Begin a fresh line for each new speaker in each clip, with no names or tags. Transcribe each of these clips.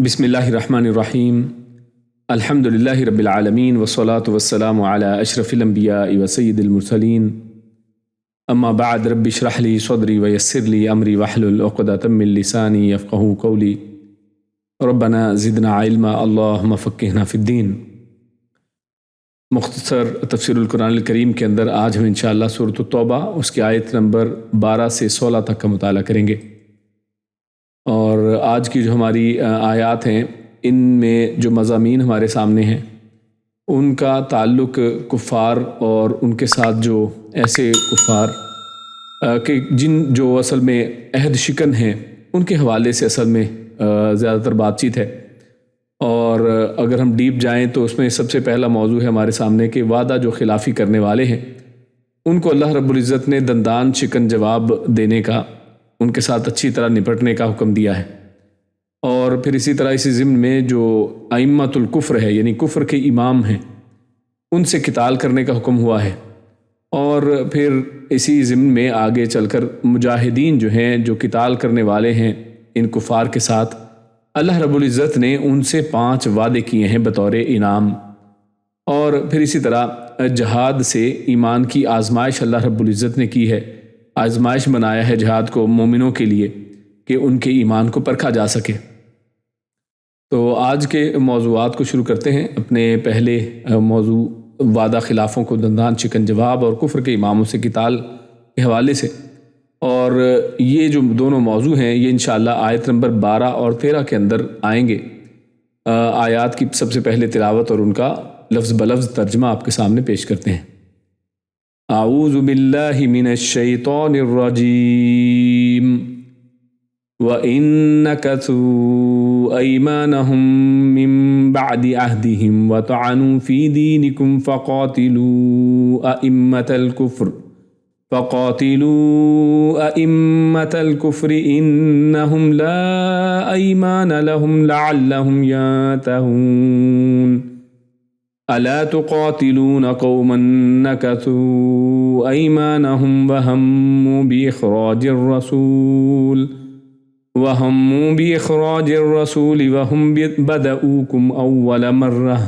بسم اللہ الرحمن الرحیم الحمد للہ رب العالمین والصلاة والسلام علی اشرف الانبیاء وسید المرسلین اما بعد رب اشرح لی صدری ویسر لی امری واحلل عقدۃ من لسانی یفقہوا قولی ربنا زدنا علما اللہم فقہنا فی الدین۔ مختصر تفسیر القرآن الکریم کے اندر آج ہم انشاءاللہ سورۃ التوبہ اس کی آیت نمبر 12 سے 16 تک کا مطالعہ کریں گے، اور آج کی جو ہماری آیات ہیں ان میں جو مضامین ہمارے سامنے ہیں ان کا تعلق کفار اور ان کے ساتھ جو ایسے کفار کہ جو اصل میں عہد شکن ہیں ان کے حوالے سے اصل میں زیادہ تر بات چیت ہے۔ اور اگر ہم ڈیپ جائیں تو اس میں سب سے پہلا موضوع ہے ہمارے سامنے کہ وعدہ جو خلافی کرنے والے ہیں ان کو اللہ رب العزت نے دندان شکن جواب دینے کا، ان کے ساتھ اچھی طرح نپٹنے کا حکم دیا ہے۔ اور پھر اسی طرح اسی ضمن میں جو ائمۃ الکفر ہے یعنی کفر کے امام ہیں ان سے قتال کرنے کا حکم ہوا ہے۔ اور پھر اسی ضمن میں آگے چل کر مجاہدین جو ہیں جو قتال کرنے والے ہیں ان کفار کے ساتھ، اللہ رب العزت نے ان سے 5 وعدے کیے ہیں بطور انعام۔ اور پھر اسی طرح جہاد سے ایمان کی آزمائش اللہ رب العزت نے کی ہے، آزمائش بنایا ہے جہاد کو مومنوں کے لیے کہ ان کے ایمان کو پرکھا جا سکے۔ تو آج کے موضوعات کو شروع کرتے ہیں۔ اپنے پہلے موضوع وعدہ خلافوں کو دندان شکن جواب اور کفر کے اماموں سے قتال کے حوالے سے، اور یہ جو دونوں موضوع ہیں یہ انشاءاللہ آیت نمبر 12 اور 13 کے اندر آئیں گے۔ آیات کی سب سے پہلے تلاوت اور ان کا لفظ بلفظ ترجمہ آپ کے سامنے پیش کرتے ہیں۔ اعوذ باللہ من الشیطان الرجیم وَإِن نَكَثُوا أَيْمَانَهُم مِّن بَعْدِ عَهْدِهِمْ وَطَعَنُوا فِي دِينِكُمْ فَقَاتِلُوا أَئِمَّةَ الْكُفْرِ إِنَّهُمْ لَا أَيْمَانَ لَهُمْ لَعَلَّهُمْ يَنْتَهُونَ أَلَا تُقَاتِلُونَ قَوْمًا نَكَثُوا أَيْمَانَهُمْ وَهَمُّوا بِإِخْرَاجِ الرَّسُولِ وَهُمْ بَدَؤُوكُمْ أَوَّلَ مَرَّةٍ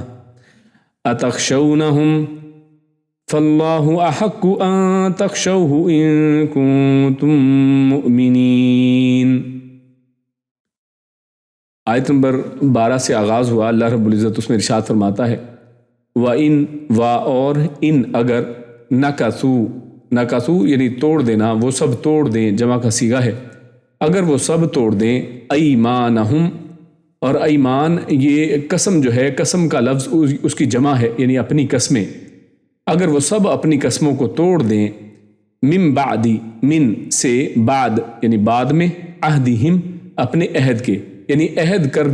أَتَخْشَوْنَهُمْ فَاللَّهُ أَحَقُّ أَن تَخْشَوْهُ إِن كُنتُم مُّؤْمِنِينَ۔ آیت نمبر 12 سے آغاز ہوا۔ اللہ رب العزت اس میں ارشاد فرماتا ہے وَإِن اور ان اگر نَكَثُوا یعنی توڑ دینا، وہ سب توڑ دیں، جمع کا صیغہ ہے، اگر وہ سب توڑ دیں ایمانہم، اور ایمان یہ قسم جو ہے، قسم کا لفظ اس کی جمع ہے یعنی اپنی قسمیں، اگر وہ سب اپنی قسموں کو توڑ دیں، من بعدی من سے بعد یعنی بعد میں، عہدہم اپنے عہد کے یعنی عہد کر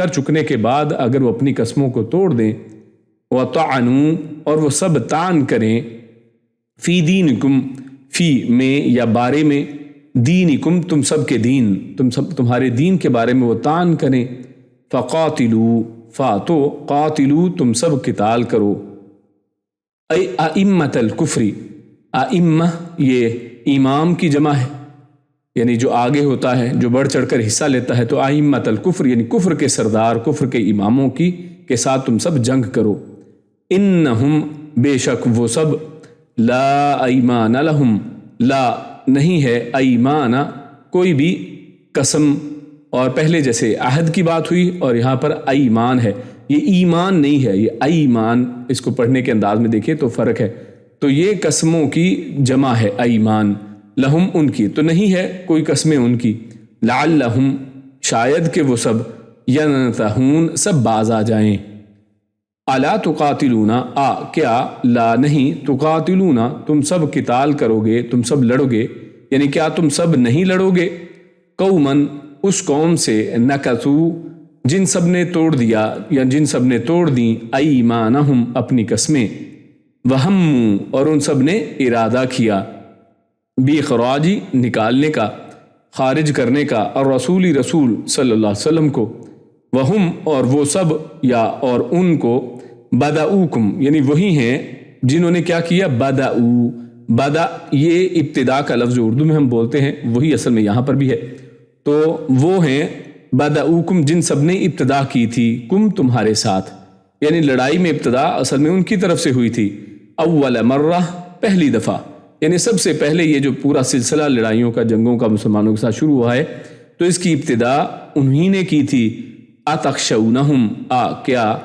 چکنے کے بعد اگر وہ اپنی قسموں کو توڑ دیں، وَطَعَنُوا اور وہ سب طعن کریں، فی دینکم فی میں یا بارے میں، دینکم تم سب کے دین، تمہارے دین کے بارے میں وہ طعن کریں، فقاتلوا تو قاتلوا تم سب قتال کرو، ائمۃ الکفر، ائمہ یہ امام کی جمع ہے یعنی جو آگے ہوتا ہے، جو بڑھ چڑھ کر حصہ لیتا ہے، تو ائمۃ الکفر یعنی کفر کے سردار، کفر کے اماموں کے ساتھ تم سب جنگ کرو، انہم بے شک وہ سب، لا ایمان لہم لا نہیں ہے، ایمان کوئی بھی قسم، اور پہلے جیسے عہد کی بات ہوئی اور یہاں پر ایمان ہے، یہ ایمان نہیں ہے، یہ ایمان، اس کو پڑھنے کے انداز میں دیکھیں تو فرق ہے۔ تو یہ قسموں کی جمع ہے ایمان، لہم ان کی، تو نہیں ہے کوئی قسمیں ان کی، لعلہم شاید کہ وہ سب، ینتہون سب باز آ جائیں۔ الا تقاتلون کیا لا نہیں، تقاتلون تم سب قتال کرو گے، تم سب لڑو گے، یعنی کیا تم سب نہیں لڑو گے، قومن اس قوم سے، نکثوا جن سب نے توڑ دیا یا جن سب نے توڑ دیں، ایمانہم اپنی قسمیں، وہموا اور ان سب نے ارادہ کیا، باخراج نکالنے کا، خارج کرنے کا، اور رسول صلی اللہ علیہ وسلم کو، وہم اور وہ سب یا اور ان کو، بدؤکم یعنی وہی ہیں جنہوں نے کیا کیا، بدا یہ ابتدا کا لفظ جو اردو میں ہم بولتے ہیں وہی اصل میں یہاں پر بھی ہے، تو وہ ہیں بدعوکم جن سب نے ابتدا کی تھی، کم تمہارے ساتھ، یعنی لڑائی میں ابتدا اصل میں ان کی طرف سے ہوئی تھی، اول مرہ پہلی دفعہ، یعنی سب سے پہلے یہ جو پورا سلسلہ لڑائیوں کا، جنگوں کا مسلمانوں کے ساتھ شروع ہوا ہے تو اس کی ابتدا انہی نے کی تھی۔ اتخشونہم، کیا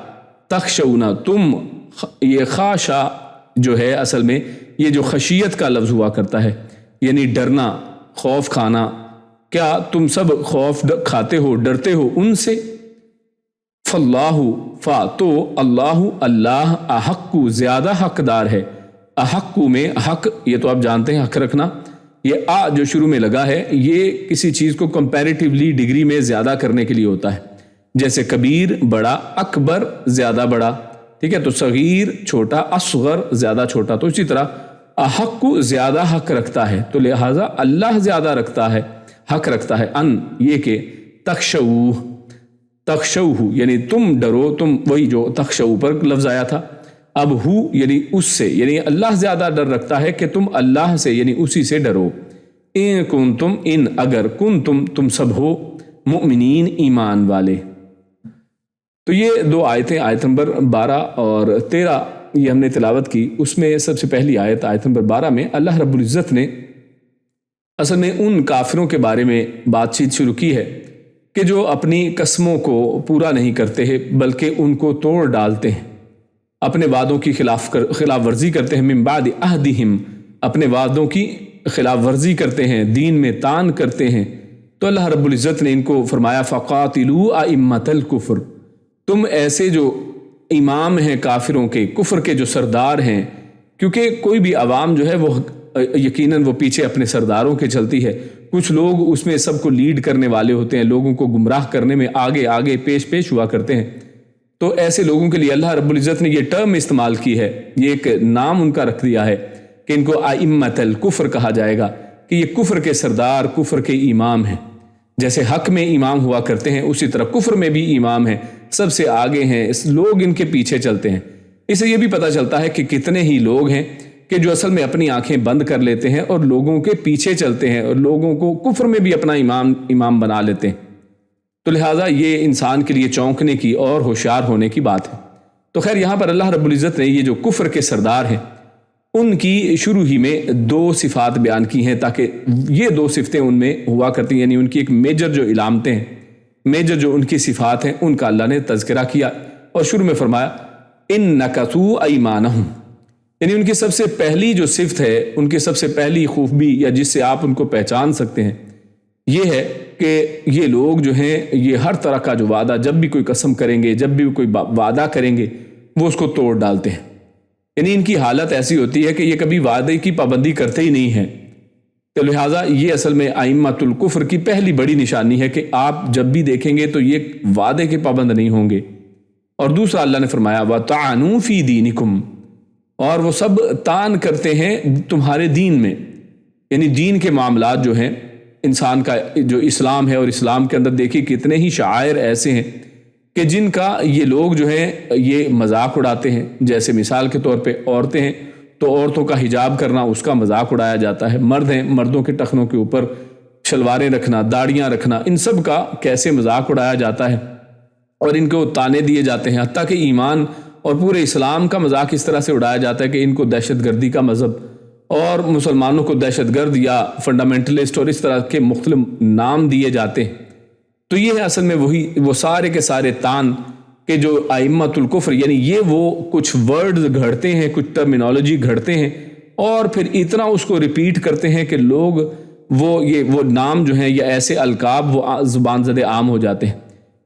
تخشونا تم، یہ خاشا جو ہے اصل میں یہ جو خشیت کا لفظ ہوا کرتا ہے، یعنی ڈرنا، خوف کھانا، کیا تم سب خوف کھاتے ہو، ڈرتے ہو ان سے؟ فاللہ، تو اللہ احق زیادہ حقدار ہے، احق میں حق، یہ تو آپ جانتے ہیں حق رکھنا، یہ جو شروع میں لگا ہے یہ کسی چیز کو کمپیریٹیولی ڈگری میں زیادہ کرنے کے لیے ہوتا ہے، جیسے کبیر بڑا، اکبر زیادہ بڑا، ٹھیک ہے، تو صغیر چھوٹا، اصغر زیادہ چھوٹا، تو اسی طرح احق زیادہ حق رکھتا ہے، تو لہٰذا اللہ زیادہ رکھتا ہے، حق رکھتا ہے، ان یہ کہ تخشوہ یعنی تم ڈرو، تم وہی جو تخشو پر لفظ آیا تھا، اب ہو یعنی اس سے، یعنی اللہ زیادہ ڈر رکھتا ہے کہ تم اللہ سے یعنی اسی سے ڈرو، ان کنتم، ان اگر، کنتم تم سب ہو، مؤمنین ایمان والے۔ تو یہ دو آیتیں، آیت نمبر 12 اور 13 یہ ہم نے تلاوت کی، اس میں سب سے پہلی آیت، آیت نمبر 12 میں اللہ رب العزت نے اصل میں ان کافروں کے بارے میں بات چیت شروع کی ہے کہ جو اپنی قسموں کو پورا نہیں کرتے ہیں بلکہ ان کو توڑ ڈالتے ہیں، اپنے وعدوں کی خلاف ورزی کرتے ہیں، من بعد عہدہم، اپنے وعدوں کی خلاف ورزی کرتے ہیں، دین میں تان کرتے ہیں، تو اللہ رب العزت نے ان کو فرمایا فقاتلوا ائمۃ الکفر، تم ایسے جو امام ہیں کافروں کے، کفر کے جو سردار ہیں، کیونکہ کوئی بھی عوام جو ہے وہ یقیناً وہ پیچھے اپنے سرداروں کے چلتی ہے، کچھ لوگ اس میں سب کو لیڈ کرنے والے ہوتے ہیں، لوگوں کو گمراہ کرنے میں آگے آگے پیش ہوا کرتے ہیں، تو ایسے لوگوں کے لیے اللہ رب العزت نے یہ ٹرم استعمال کی ہے، یہ ایک نام ان کا رکھ دیا ہے کہ ان کو ائمۃ الکفر کہا جائے گا، کہ یہ کفر کے سردار، کفر کے امام ہیں، جیسے حق میں امام ہوا کرتے ہیں اسی طرح کفر میں بھی امام ہیں، سب سے آگے ہیں، لوگ ان کے پیچھے چلتے ہیں۔ اس سے یہ بھی پتہ چلتا ہے کہ کتنے ہی لوگ ہیں کہ جو اصل میں اپنی آنکھیں بند کر لیتے ہیں اور لوگوں کے پیچھے چلتے ہیں اور لوگوں کو کفر میں بھی اپنا امام بنا لیتے ہیں، تو لہٰذا یہ انسان کے لیے چونکنے کی اور ہوشیار ہونے کی بات ہے۔ تو خیر یہاں پر اللہ رب العزت نے یہ جو کفر کے سردار ہیں ان کی شروع ہی میں 2 صفات بیان کی ہیں، تاکہ یہ 2 صفتیں ان میں ہوا کرتی ہیں، یعنی ان کی ایک میجر جو علامتیں ہیں، میجر جو ان کی صفات ہیں ان کا اللہ نے تذکرہ کیا، اور شروع میں فرمایا ان نکثوا ایمانہم، یعنی ان کی سب سے پہلی جو صفت ہے، ان کی سب سے پہلی خوبی یا جس سے آپ ان کو پہچان سکتے ہیں یہ ہے کہ یہ لوگ جو ہیں یہ ہر طرح کا جو وعدہ، جب بھی کوئی قسم کریں گے، جب بھی کوئی وعدہ کریں گے وہ اس کو توڑ ڈالتے ہیں، یعنی ان کی حالت ایسی ہوتی ہے کہ یہ کبھی وعدے کی پابندی کرتے ہی نہیں ہیں، تو لہٰذا یہ اصل میں ائمۃ الکفر کی پہلی بڑی نشانی ہے کہ آپ جب بھی دیکھیں گے تو یہ وعدے کے پابند نہیں ہوں گے۔ اور دوسرا اللہ نے فرمایا وَطَعَنُوا فِي دِينِكُمْ، اور وہ سب تان کرتے ہیں تمہارے دین میں، یعنی دین کے معاملات جو ہیں، انسان کا جو اسلام ہے، اور اسلام کے اندر دیکھیے کتنے ہی شعائر ایسے ہیں کہ جن کا یہ لوگ جو ہیں یہ مذاق اڑاتے ہیں، جیسے مثال کے طور پہ عورتیں ہیں تو عورتوں کا حجاب کرنا اس کا مذاق اڑایا جاتا ہے، مرد ہیں مردوں کے ٹخنوں کے اوپر شلواریں رکھنا، داڑیاں رکھنا، ان سب کا کیسے مذاق اڑایا جاتا ہے اور ان کو تانے دیے جاتے ہیں، حتیٰ کہ ایمان اور پورے اسلام کا مذاق اس طرح سے اڑایا جاتا ہے کہ ان کو دہشت گردی کا مذہب اور مسلمانوں کو دہشت گرد یا فنڈامنٹلسٹ اور اس طرح کے مختلف نام دیے جاتے ہیں۔ تو یہ ہے اصل میں وہی وہ سارے کے سارے تان کہ جو ائمۃ الکفر، یعنی یہ وہ کچھ ورڈز گھڑتے ہیں، کچھ ٹرمینالوجی گھڑتے ہیں اور پھر اتنا اس کو ریپیٹ کرتے ہیں کہ لوگ وہ نام جو ہیں یا ایسے القاب وہ زبان زدے عام ہو جاتے ہیں۔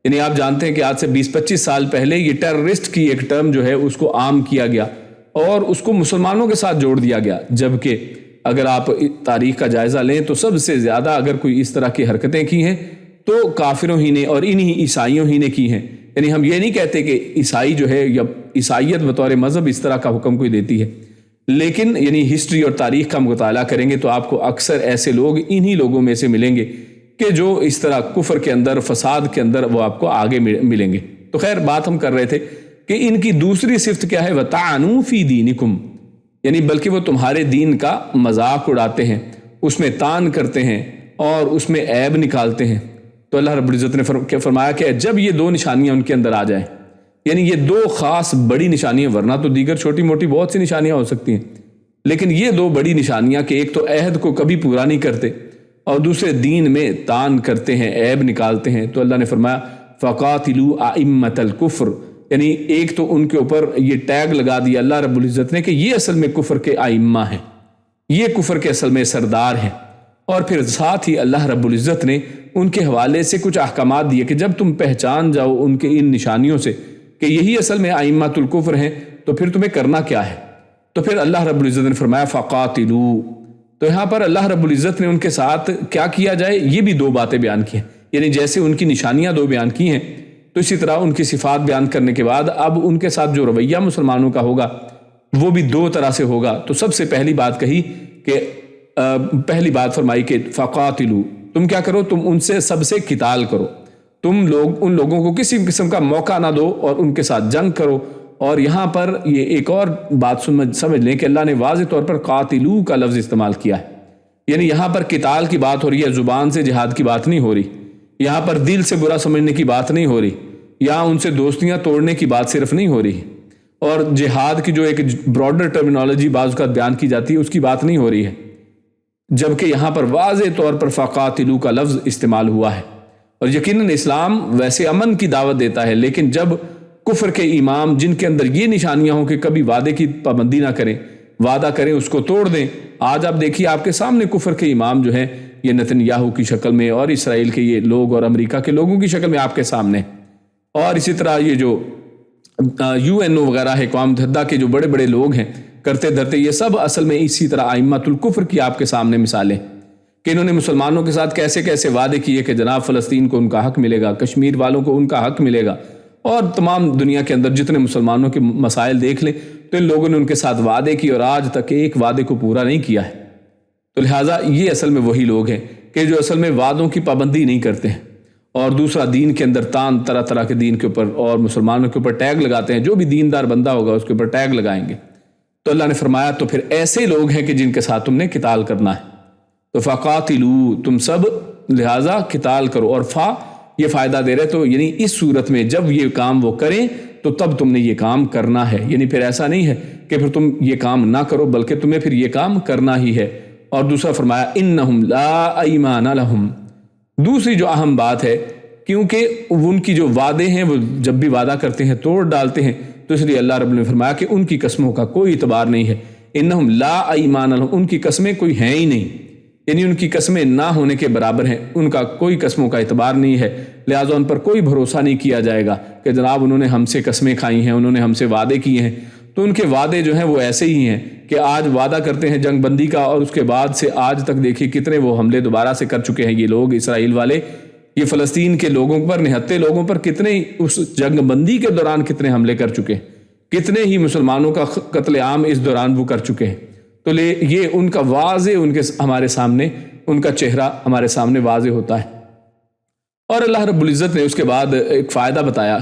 یعنی آپ جانتے ہیں کہ آج سے 20-25 سال پہلے یہ ٹیررسٹ کی ایک ٹرم جو ہے اس کو عام کیا گیا اور اس کو مسلمانوں کے ساتھ جوڑ دیا گیا، جبکہ اگر آپ تاریخ کا جائزہ لیں تو سب سے زیادہ اگر کوئی اس طرح کی حرکتیں کی ہیں تو کافروں ہی نے اور انہی عیسائیوں ہی نے کی ہیں۔ یعنی ہم یہ نہیں کہتے کہ عیسائی جو ہے یا عیسائیت بطور مذہب اس طرح کا حکم کوئی دیتی ہے، لیکن یعنی ہسٹری اور تاریخ کا مطالعہ کریں گے تو آپ کو اکثر ایسے لوگ انہی لوگوں میں سے ملیں گے کہ جو اس طرح کفر کے اندر، فساد کے اندر وہ آپ کو آگے ملیں گے۔ تو خیر بات ہم کر رہے تھے کہ ان کی دوسری صفت کیا ہے، وَطَعَنُوا فِي دِينِكُمْ، یعنی بلکہ وہ تمہارے دین کا مذاق اڑاتے ہیں، اس میں تان کرتے ہیں اور اس میں عیب نکالتے ہیں۔ تو اللہ رب العزت نے فرمایا کہ جب یہ دو نشانیاں ان کے اندر آ جائیں، یعنی یہ دو خاص بڑی نشانیاں، ورنہ تو دیگر چھوٹی موٹی بہت سی نشانیاں ہو سکتی ہیں، لیکن یہ دو بڑی نشانیاں کہ ایک تو عہد کو کبھی پورا نہیں کرتے اور دوسرے دین میں تان کرتے ہیں، عیب نکالتے ہیں، تو اللہ نے فرمایا فَقَاتِلُوا أَئِمَّةَ الْكُفْرِ، یعنی ایک تو ان کے اوپر یہ ٹیگ لگا دیا اللہ رب العزت نے کہ یہ اصل میں کفر کے ائمہ ہیں، یہ کفر کے اصل میں سردار ہیں، اور پھر ساتھ ہی اللہ رب العزت نے ان کے حوالے سے کچھ احکامات دیے کہ جب تم پہچان جاؤ ان کے ان نشانیوں سے کہ یہی اصل میں ائمۃ الکفر ہیں، تو پھر تمہیں کرنا کیا ہے؟ تو پھر اللہ رب العزت نے فرمایا فقاتلوا، تو یہاں پر اللہ رب العزت نے ان کے ساتھ کیا کیا جائے یہ بھی دو باتیں بیان کی ہیں، یعنی جیسے ان کی نشانیاں دو بیان کی ہیں تو اسی طرح ان کی صفات بیان کرنے کے بعد اب ان کے ساتھ جو رویہ مسلمانوں کا ہوگا وہ بھی دو طرح سے ہوگا۔ تو سب سے پہلی بات کہی کہ پہلی بات فرمائی کہ فقاتلوا، تم کیا کرو، تم ان سے سب سے قتال کرو، تم لوگ ان لوگوں کو کسی قسم کا موقع نہ دو اور ان کے ساتھ جنگ کرو۔ اور یہاں پر یہ ایک اور بات سمجھ لیں کہ اللہ نے واضح طور پر قاتلو کا لفظ استعمال کیا ہے، یعنی یہاں پر قتال کی بات ہو رہی ہے، زبان سے جہاد کی بات نہیں ہو رہی، یہاں پر دل سے برا سمجھنے کی بات نہیں ہو رہی، یہاں ان سے دوستیاں توڑنے کی بات صرف نہیں ہو رہی، اور جہاد کی جو ایک براڈر ٹرمینالوجی بعض اوقات بیان کی جاتی ہے اس کی بات نہیں ہو رہی ہے، جبکہ یہاں پر واضح طور پر فقاتلو کا لفظ استعمال ہوا ہے۔ اور یقیناً اسلام ویسے امن کی دعوت دیتا ہے، لیکن جب کفر کے امام جن کے اندر یہ نشانیاں ہوں کہ کبھی وعدے کی پابندی نہ کریں، وعدہ کریں اس کو توڑ دیں، آج آپ دیکھیے آپ کے سامنے کفر کے امام جو ہیں یہ نتنیاہو کی شکل میں اور اسرائیل کے یہ لوگ اور امریکہ کے لوگوں کی شکل میں آپ کے سامنے، اور اسی طرح یہ جو UN وغیرہ ہے، اقوام متحدہ کے جو بڑے بڑے لوگ ہیں کرتے دھرتے، یہ سب اصل میں اسی طرح ائمۃ الکفر کی آپ کے سامنے مثالیں کہ انہوں نے مسلمانوں کے ساتھ کیسے کیسے وعدے کیے کہ جناب فلسطین کو ان کا حق ملے گا، کشمیر والوں کو ان کا حق ملے گا، اور تمام دنیا کے اندر جتنے مسلمانوں کے مسائل دیکھ لیں تو ان لوگوں نے ان کے ساتھ وعدے کی اور آج تک ایک وعدے کو پورا نہیں کیا ہے۔ تو لہٰذا یہ اصل میں وہی لوگ ہیں کہ جو اصل میں وعدوں کی پابندی نہیں کرتے ہیں، اور دوسرا دین کے اندر تان طرح طرح کے دین کے اوپر اور مسلمانوں کے اوپر ٹیگ لگاتے ہیں، جو بھی دیندار بندہ ہوگا اس کے اوپر ٹیگ لگائیں گے۔ تو اللہ نے فرمایا تو پھر ایسے لوگ ہیں کہ جن کے ساتھ تم نے قتال کرنا ہے، تو فقاتلو، تم سب لہٰذا قتال کرو، اور یہ فائدہ دے رہے، تو یعنی اس صورت میں جب یہ کام وہ کریں تو تب تم نے یہ کام کرنا ہے، یعنی پھر ایسا نہیں ہے کہ پھر تم یہ کام نہ کرو بلکہ تمہیں پھر یہ کام کرنا ہی ہے۔ اور دوسرا فرمایا انہم لا ایمان لہم، دوسری جو اہم بات ہے کیونکہ ان کی جو وعدے ہیں وہ جب بھی وعدہ کرتے ہیں توڑ ڈالتے ہیں، تو اس لیے اللہ رب نے فرمایا کہ ان کی قسموں کا کوئی اعتبار نہیں ہے، انہم لا ایمان لہم، ان کی قسمیں کوئی ہیں ہی نہیں، یعنی ان کی قسمیں نہ ہونے کے برابر ہیں، ان کا کوئی قسموں کا اعتبار نہیں ہے، لہٰذا ان پر کوئی بھروسہ نہیں کیا جائے گا کہ جناب انہوں نے ہم سے قسمیں کھائی ہیں، انہوں نے ہم سے وعدے کیے ہیں، تو ان کے وعدے جو ہیں وہ ایسے ہی ہیں کہ آج وعدہ کرتے ہیں جنگ بندی کا اور اس کے بعد سے آج تک دیکھیے کتنے وہ حملے دوبارہ سے کر چکے ہیں یہ لوگ، اسرائیل والے، یہ فلسطین کے لوگوں پر، نہتے لوگوں پر کتنے اس جنگ بندی کے دوران کتنے حملے کر چکے ہیں، کتنے ہی مسلمانوں کا قتل عام اس دوران وہ کر چکے ہیں۔ تو یہ ان کا واضح ان کے ہمارے سامنے ان کا چہرہ ہمارے سامنے واضح ہوتا ہے۔ اور اللہ رب العزت نے اس کے بعد ایک فائدہ بتایا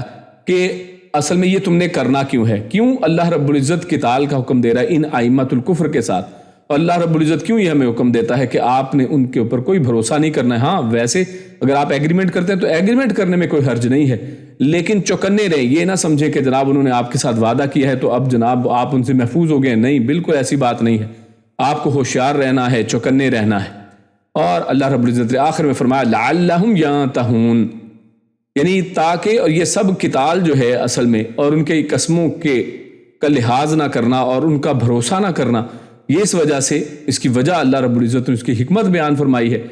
کہ اصل میں یہ تم نے کرنا کیوں ہے، کیوں اللہ رب العزت قتال کا حکم دے رہا ہے ان ائمۃ الکفر کے ساتھ، اور اللہ رب العزت کیوں یہ ہمیں حکم دیتا ہے کہ آپ نے ان کے اوپر کوئی بھروسہ نہیں کرنا ہے۔ ہاں ویسے اگر آپ ایگریمنٹ کرتے ہیں تو ایگریمنٹ کرنے میں کوئی حرج نہیں ہے، لیکن چوکنے رہیں، یہ نہ سمجھیں کہ جناب انہوں نے آپ کے ساتھ وعدہ کیا ہے تو اب جناب آپ ان سے محفوظ ہو گئے، نہیں، بالکل ایسی بات نہیں ہے، آپ کو ہوشیار رہنا ہے، چوکنے رہنا ہے۔ اور اللہ رب العزت نے آخر میں فرمایا لعلہم ینتہون، یعنی تاکہ، اور یہ سب قتال جو ہے اصل میں اور ان کے قسموں کا لحاظ نہ کرنا اور ان کا بھروسہ نہ کرنا، یہ اس وجہ سے، اس کی وجہ اللہ رب العزت نے اس کی حکمت بیان فرمائی ہے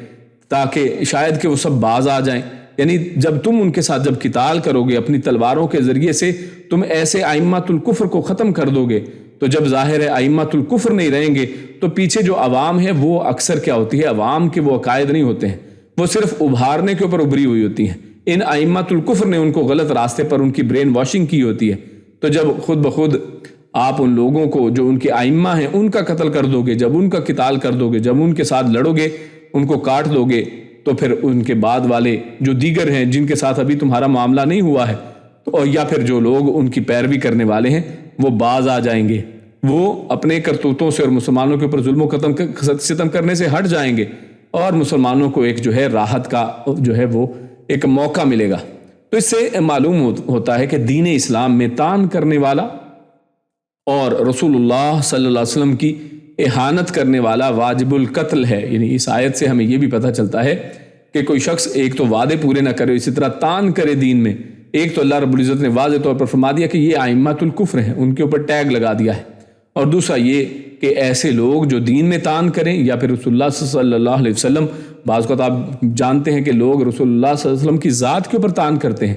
تاکہ شاید کہ وہ سب باز آ جائیں، یعنی جب تم ان کے ساتھ جب قتال کرو گے اپنی تلواروں کے ذریعے سے، تم ایسے ائمۃ الکفر کو ختم کر دو گے، تو جب ظاہر ہے ائمۃ الکفر نہیں رہیں گے تو پیچھے جو عوام ہے وہ اکثر کیا ہوتی ہے، عوام کے وہ عقائد نہیں ہوتے ہیں، وہ صرف ابھارنے کے اوپر ابھری ہوئی ہوتی ہیں، ان ائمۃ الکفر نے ان کو غلط راستے پر ان کی برین واشنگ کی ہوتی ہے۔ تو جب خود بخود آپ ان لوگوں کو جو ان کے ائمہ ہیں ان کا قتل کر دو گے، جب ان کا قتال کر دو گے، جب ان کے ساتھ لڑو گے، ان کو کاٹ دو گے، تو پھر ان کے بعد والے جو دیگر ہیں جن کے ساتھ ابھی تمہارا معاملہ نہیں ہوا ہے، تو یا پھر جو لوگ ان کی پیروی کرنے والے ہیں وہ باز آ جائیں گے، وہ اپنے کرتوتوں سے اور مسلمانوں کے اوپر ظلم و ستم کرنے سے ہٹ جائیں گے، اور مسلمانوں کو ایک جو ہے راحت کا جو ہے وہ ایک موقع ملے گا۔ تو اس سے معلوم ہوتا ہے کہ دین اسلام میں طعن کرنے والا اور رسول اللہ صلی اللہ علیہ وسلم کی اہانت کرنے والا واجب القتل ہے۔ یعنی اس آیت سے ہمیں یہ بھی پتہ چلتا ہے کہ کوئی شخص ایک تو وعدے پورے نہ کرے، اسی طرح طعن کرے دین میں، ایک تو اللہ رب العزت نے واضح طور پر فرما دیا کہ یہ ائمۃ الکفر ہیں، ان کے اوپر ٹیگ لگا دیا ہے، اور دوسرا یہ کہ ایسے لوگ جو دین میں طعن کریں یا پھر رسول اللہ صلی اللہ علیہ وسلم، بعض اوقات آپ جانتے ہیں کہ لوگ رسول اللہ صلی اللہ علیہ وسلم کی ذات کے اوپر طعن کرتے ہیں،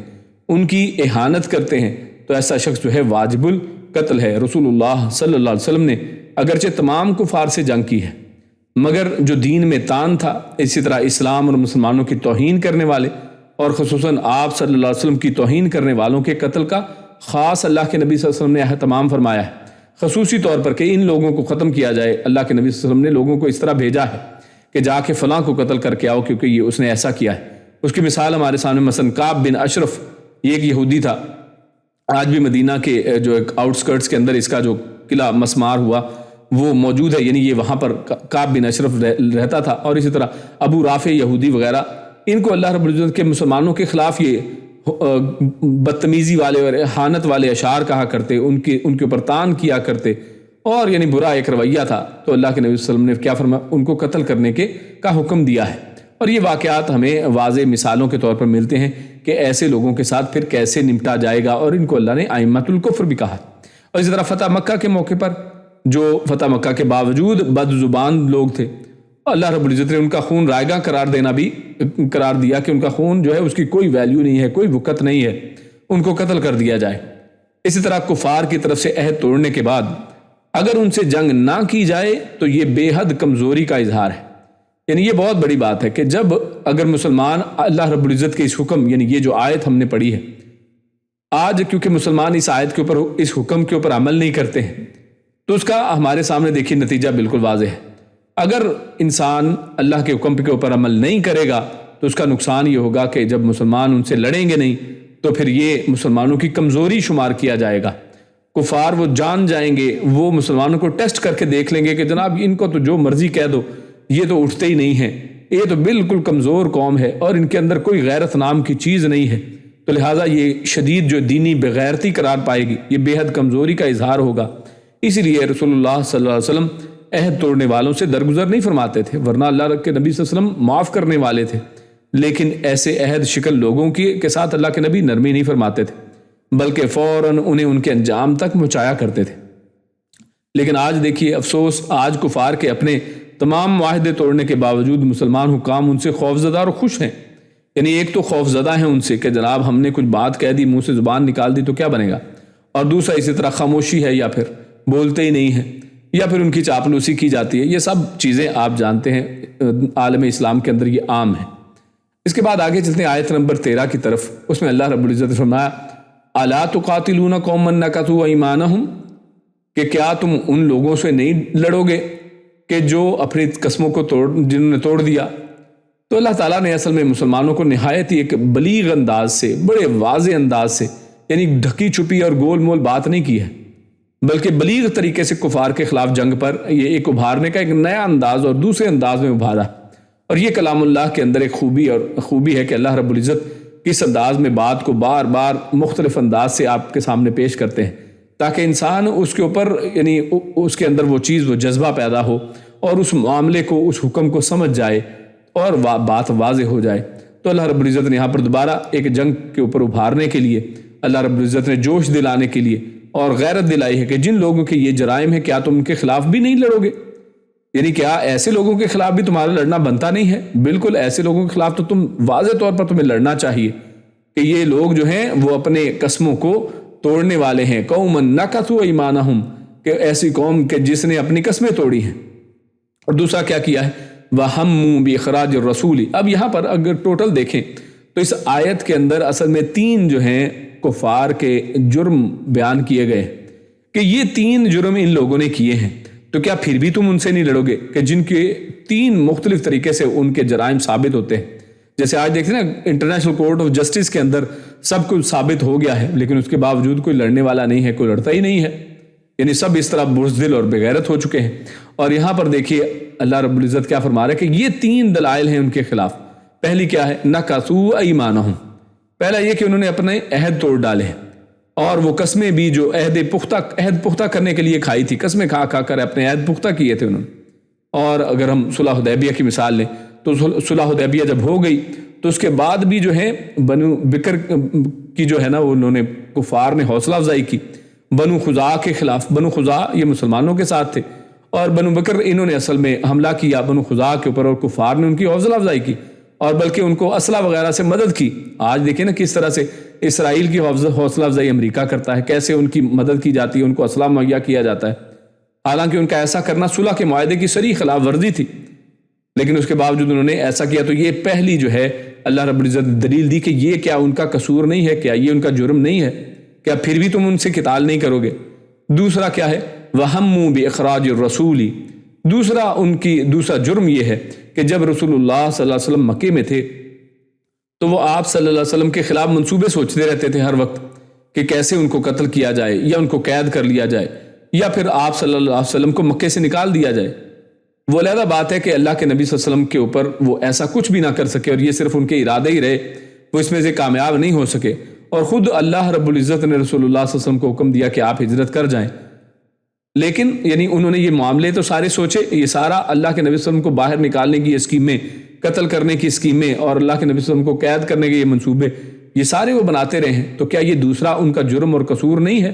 ان کی اہانت کرتے ہیں، تو ایسا شخص جو ہے واجب القتل ہے۔ رسول اللہ صلی اللہ علیہ وسلم نے اگرچہ تمام کفار سے جنگ کی ہے، مگر جو دین میں طعن تھا، اسی طرح اسلام اور مسلمانوں کی توہین کرنے والے اور خصوصاً آپ صلی اللہ علیہ وسلم کی توہین کرنے والوں کے قتل کا خاص اللہ کے نبی صلی اللہ علیہ وسلم نے اہتمام فرمایا ہے، خصوصی طور پر کہ ان لوگوں کو ختم کیا جائے۔ اللہ کے نبی صلی اللہ علیہ وسلم نے لوگوں کو اس طرح بھیجا ہے کہ جا کے فلاں کو قتل کر کے آؤ کیونکہ یہ اس نے ایسا کیا ہے۔ اس کی مثال ہمارے سامنے مثلا کعب بن اشرف، یہ ایک یہودی تھا، آج بھی مدینہ کے جو ایک آؤٹ سکرٹس کے اندر اس کا جو قلعہ مسمار ہوا وہ موجود ہے، یعنی یہ وہاں پر کعب بن اشرف رہتا تھا، اور اسی طرح ابو رافع یہودی وغیرہ، ان کو اللہ رب العزت کے مسلمانوں کے خلاف یہ بدتمیزی والے اور اہانت والے اشعار کہا کرتے، ان کے اوپر طعن کیا کرتے، اور یعنی برا ایک رویہ تھا۔ تو اللہ کے نبی صلی اللہ علیہ وسلم نے کیا فرمایا؟ ان کو قتل کرنے کا حکم دیا ہے۔ اور یہ واقعات ہمیں واضح مثالوں کے طور پر ملتے ہیں کہ ایسے لوگوں کے ساتھ پھر کیسے نمٹا جائے گا، اور ان کو اللہ نے ائمۃ الکفر بھی کہا۔ اور اسی طرح فتح مکہ کے موقع پر جو فتح مکہ کے باوجود بد زبان لوگ تھے، اللہ رب العزت نے ان کا خون رائیگاں قرار دیا کہ ان کا خون جو ہے اس کی کوئی ویلیو نہیں ہے، کوئی وقت نہیں ہے، ان کو قتل کر دیا جائے۔ اسی طرح کفار کی طرف سے عہد توڑنے کے بعد اگر ان سے جنگ نہ کی جائے تو یہ بے حد کمزوری کا اظہار ہے۔ یعنی یہ بہت بڑی بات ہے کہ جب اگر مسلمان اللہ رب العزت کے اس حکم، یعنی یہ جو آیت ہم نے پڑھی ہے آج، کیونکہ مسلمان اس آیت کے اوپر، اس حکم کے اوپر عمل نہیں کرتے ہیں، تو اس کا ہمارے سامنے دیکھیے نتیجہ بالکل واضح ہے۔ اگر انسان اللہ کے حکم کے اوپر عمل نہیں کرے گا تو اس کا نقصان یہ ہوگا کہ جب مسلمان ان سے لڑیں گے نہیں تو پھر یہ مسلمانوں کی کمزوری شمار کیا جائے گا۔ کفار وہ جان جائیں گے، وہ مسلمانوں کو ٹیسٹ کر کے دیکھ لیں گے کہ جناب ان کو تو جو مرضی کہہ دو، یہ تو اٹھتے ہی نہیں ہیں، یہ تو بالکل کمزور قوم ہے اور ان کے اندر کوئی غیرت نام کی چیز نہیں ہے، تو لہٰذا یہ شدید جو دینی بغیرتی قرار پائے گی، یہ بے حد کمزوری کا اظہار ہوگا۔ اسی لیے رسول اللہ صلی اللہ علیہ وسلم عہد توڑنے والوں سے درگزر نہیں فرماتے تھے، ورنہ اللہ کے نبی صلی اللہ علیہ وسلم معاف کرنے والے تھے، لیکن ایسے عہد شکل لوگوں کے ساتھ اللہ کے نبی نرمی نہیں فرماتے تھے، بلکہ فوراً انہیں ان کے انجام تک پہنچایا کرتے تھے۔ لیکن آج دیکھیے افسوس، آج کفار کے اپنے تمام معاہدے توڑنے کے باوجود مسلمان حکام ان سے خوفزدہ اور خوش ہیں۔ یعنی ایک تو خوفزدہ ہیں ان سے کہ جناب ہم نے کچھ بات کہہ دی، منہ سے زبان نکال دی تو کیا بنے گا، اور دوسرا اسی طرح خاموشی ہے، یا پھر بولتے ہی نہیں ہیں، یا پھر ان کی چاپلوسی کی جاتی ہے۔ یہ سب چیزیں آپ جانتے ہیں عالم اسلام کے اندر یہ عام ہے۔ اس کے بعد آگے چلتے ہیں آیت نمبر 13 کی طرف، اس میں اللہ رب العزت نے فرمایا الا تقاتلون قوما نکثوا ایمانہم، کہ کیا تم ان لوگوں سے نہیں لڑو گے کہ جو اپنی قسموں کو جنہوں نے توڑ دیا۔ تو اللہ تعالیٰ نے اصل میں مسلمانوں کو نہایت ہی ایک بلیغ انداز سے، بڑے واضح انداز سے، یعنی ڈھکی چھپی اور گول مول بات نہیں کی ہے، بلکہ بلیغ طریقے سے کفار کے خلاف جنگ پر یہ ایک ابھارنے کا ایک نیا انداز اور دوسرے انداز میں ابھارا۔ اور یہ کلام اللہ کے اندر ایک خوبی ہے کہ اللہ رب العزت کس انداز میں بات کو بار بار مختلف انداز سے آپ کے سامنے پیش کرتے ہیں، تاکہ انسان اس کے اوپر، یعنی اس کے اندر وہ چیز، وہ جذبہ پیدا ہو اور اس معاملے کو، اس حکم کو سمجھ جائے اور بات واضح ہو جائے۔ تو اللہ رب العزت نے یہاں پر دوبارہ ایک جنگ کے اوپر ابھارنے کے لیے، اللہ رب العزت نے جوش دلانے کے لیے اور غیرت دلائی ہے کہ جن لوگوں کے یہ جرائم ہے کیا تم ان کے خلاف بھی نہیں لڑو گے؟ یعنی کیا ایسے لوگوں کے خلاف بھی تمہارا لڑنا بنتا نہیں ہے؟ بالکل ایسے لوگوں کے خلاف تو تم واضح طور پر تمہیں لڑنا چاہیے کہ یہ لوگ جو ہیں وہ اپنے قسموں کو توڑنے والے ہیں۔ قوما نکثوا ایمانہم، کہ ایسی قوم کہ جس نے اپنی قسمیں توڑی ہیں۔ اور دوسرا کیا کیا ہے؟ وَهَمُّوا بِإِخْرَاجِ الرَّسُولِ۔ اب یہاں پر اگر ٹوٹل دیکھیں تو اس آیت کے اندر اصل میں 3 جو ہیں کفار کے جرم بیان کیے گئے کہ یہ 3 جرم ان لوگوں نے کیے ہیں، تو کیا پھر بھی تم ان سے نہیں لڑو گے کہ جن کے 3 مختلف طریقے سے ان کے جرائم ثابت ہوتے ہیں؟ جیسے آج دیکھتے ہیں نا انٹرنیشنل کورٹ آف جسٹس کے اندر سب کچھ ثابت ہو گیا ہے، لیکن اس کے باوجود کوئی لڑنے والا نہیں ہے، کوئی لڑتا ہی نہیں ہے، یعنی سب اس طرح بزدل اور بغیرت ہو چکے ہیں۔ اور یہاں پر دیکھیے اللہ رب العزت کیا فرما رہا ہے کہ یہ 3 دلائل ہیں ان کے خلاف پہلی کیا ہے؟ نقضوا ایمانہم، پہلا یہ کہ انہوں نے اپنے عہد توڑ ڈالے ہیں، اور وہ قسمیں بھی جو عہد پختہ کرنے کے لیے کھائی تھی، قسمیں کھا کھا کر اپنے عہد پختہ کیے تھے انہوں نے۔ اور اگر ہم صلح حدیبیہ کی مثال لیں تو صلح حدیبیہ جب ہو گئی تو اس کے بعد بھی جو ہے بنو بکر کی جو ہے نا انہوں نے کفار نے حوصلہ افزائی کی بنو خزاع کے خلاف۔ بنو خزاع یہ مسلمانوں کے ساتھ تھے، اور بنو بکر انہوں نے اصل میں حملہ کیا بنو خزاع کے اوپر، اور کفار نے ان کی حوصلہ افزائی کی اور بلکہ ان کو اسلحہ وغیرہ سے مدد کی۔ آج دیکھیں نا کس طرح سے اسرائیل کی حوصلہ افزائی امریکہ کرتا ہے، کیسے ان کی مدد کی جاتی ہے، ان کو اسلحہ مہیا کیا جاتا ہے، حالانکہ ان کا ایسا کرنا صلح کے معاہدے کی صریح خلاف ورزی تھی، لیکن اس کے باوجود انہوں نے ایسا کیا۔ تو یہ پہلی جو ہے اللہ رب العزت نے دلیل دی کہ یہ کیا ان کا قصور نہیں ہے، کیا یہ ان کا جرم نہیں ہے، کیا پھر بھی تم ان سے قتال نہیں کرو گے؟ دوسرا کیا ہے؟ وَهَمُّوا بِإِخْرَاجِ الرَّسُولِ، دوسرا جرم یہ ہے کہ جب رسول اللہ صلی اللہ علیہ وسلم مکے میں تھے تو وہ آپ صلی اللہ علیہ وسلم کے خلاف منصوبے سوچتے رہتے تھے ہر وقت کہ کیسے ان کو قتل کیا جائے، یا ان کو قید کر لیا جائے، یا پھر آپ صلی اللہ علیہ وسلم کو مکے سے نکال دیا جائے۔ وہ علیحدہ بات ہے کہ اللہ کے نبی صلی اللہ علیہ وسلم کے اوپر وہ ایسا کچھ بھی نہ کر سکے، اور یہ صرف ان کے ارادے ہی رہے، وہ اس میں سے کامیاب نہیں ہو سکے، اور خود اللہ رب العزت نے رسول اللہ صلی اللہ علیہ وسلم کو حکم دیا کہ آپ ہجرت کر جائیں۔ لیکن یعنی انہوں نے یہ معاملے تو سارے سوچے، یہ سارا اللہ کے نبی صلی اللہ علیہ وسلم کو باہر نکالنے کی اسکیمیں، قتل کرنے کی اسکیمیں، اور اللہ کے نبی صلی اللہ علیہ وسلم کو قید کرنے کے یہ منصوبے، یہ سارے وہ بناتے رہے ہیں، تو کیا یہ دوسرا ان کا جرم اور قصور نہیں ہے؟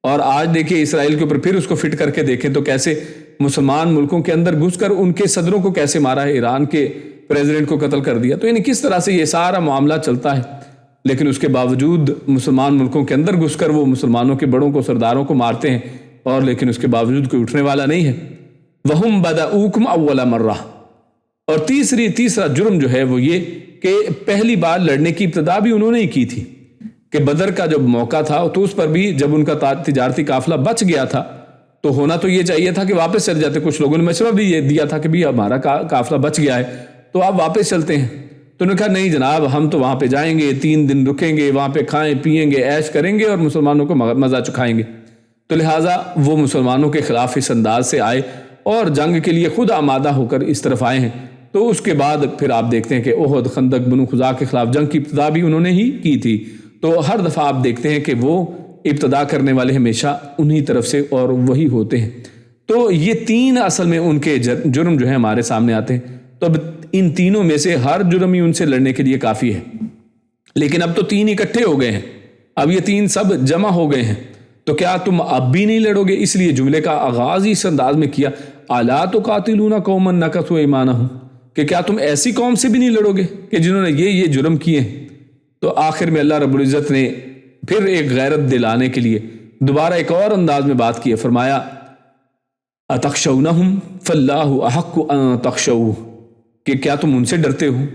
اور آج دیکھیں اسرائیل کے اوپر پھر اس کو فٹ کر کے دیکھیں تو کیسے مسلمان ملکوں کے اندر گھس کر ان کے صدروں کو کیسے مارا ہے، ایران کے پریزیڈنٹ کو قتل کر دیا۔ تو یعنی کس طرح سے یہ سارا معاملہ چلتا ہے، لیکن اس کے باوجود مسلمان ملکوں کے اندر گھس کر وہ مسلمانوں کے بڑوں کو، سرداروں کو مارتے ہیں، اور لیکن اس کے باوجود کوئی اٹھنے والا نہیں ہے۔ وَهُمْ بَدَؤُوكُمْ أَوَّلَ مَرَّةٍ، اور تیسرا جرم جو ہے وہ یہ کہ پہلی بار لڑنے کی ابتدا بھی انہوں نے ہی کی تھی، کہ بدر کا جب موقع تھا تو اس پر بھی جب ان کا تجارتی قافلہ بچ گیا تھا تو ہونا تو یہ چاہیے تھا کہ واپس چل جاتے۔ کچھ لوگوں نے مشورہ بھی یہ دیا تھا کہ بھی ہمارا قافلہ بچ گیا ہے تو آپ واپس چلتے ہیں، تو انہوں نے کہا نہیں جناب، ہم تو وہاں پہ جائیں گے، 3 دن رکیں گے، وہاں پہ کھائیں پیئیں گے، عیش کریں گے، اور مسلمانوں کو مزہ چکھائیں گے۔ تو لہٰذا وہ مسلمانوں کے خلاف اس انداز سے آئے اور جنگ کے لیے خود آمادہ ہو کر اس طرف آئے ہیں۔ تو اس کے بعد پھر آپ دیکھتے ہیں کہ احد، خندق، بنو خزاع کے خلاف جنگ کی ابتدا بھی انہوں نے ہی کی تھی۔ تو ہر دفعہ آپ دیکھتے ہیں کہ وہ ابتدا کرنے والے ہمیشہ انہی طرف سے اور وہی ہوتے ہیں۔ تو یہ 3 اصل میں ان کے جرم جو ہیں ہمارے سامنے آتے ہیں۔ تو اب ان تینوں میں سے ہر جرم ہی ان سے لڑنے کے لیے کافی ہے، لیکن اب تو 3 اکٹھے ہو گئے ہیں، اب یہ 3 سب جمع ہو گئے ہیں، تو کیا تم اب بھی نہیں لڑو گے؟ اس لیے جملے کا آغاز ہی اس انداز میں کیا، الا تقاتلون قوما نکثوا ایمانہم، کہ کیا تم ایسی قوم سے بھی نہیں لڑو گے کہ جنہوں نے یہ جرم کیے ہیں؟ تو آخر میں اللہ رب العزت نے پھر ایک غیرت دلانے کے لیے دوبارہ ایک اور انداز میں بات کی ہے، فرمایا اتخشونہم فاللہ احق ان تخشوہ، کہ کیا تم ان سے ڈرتے ہو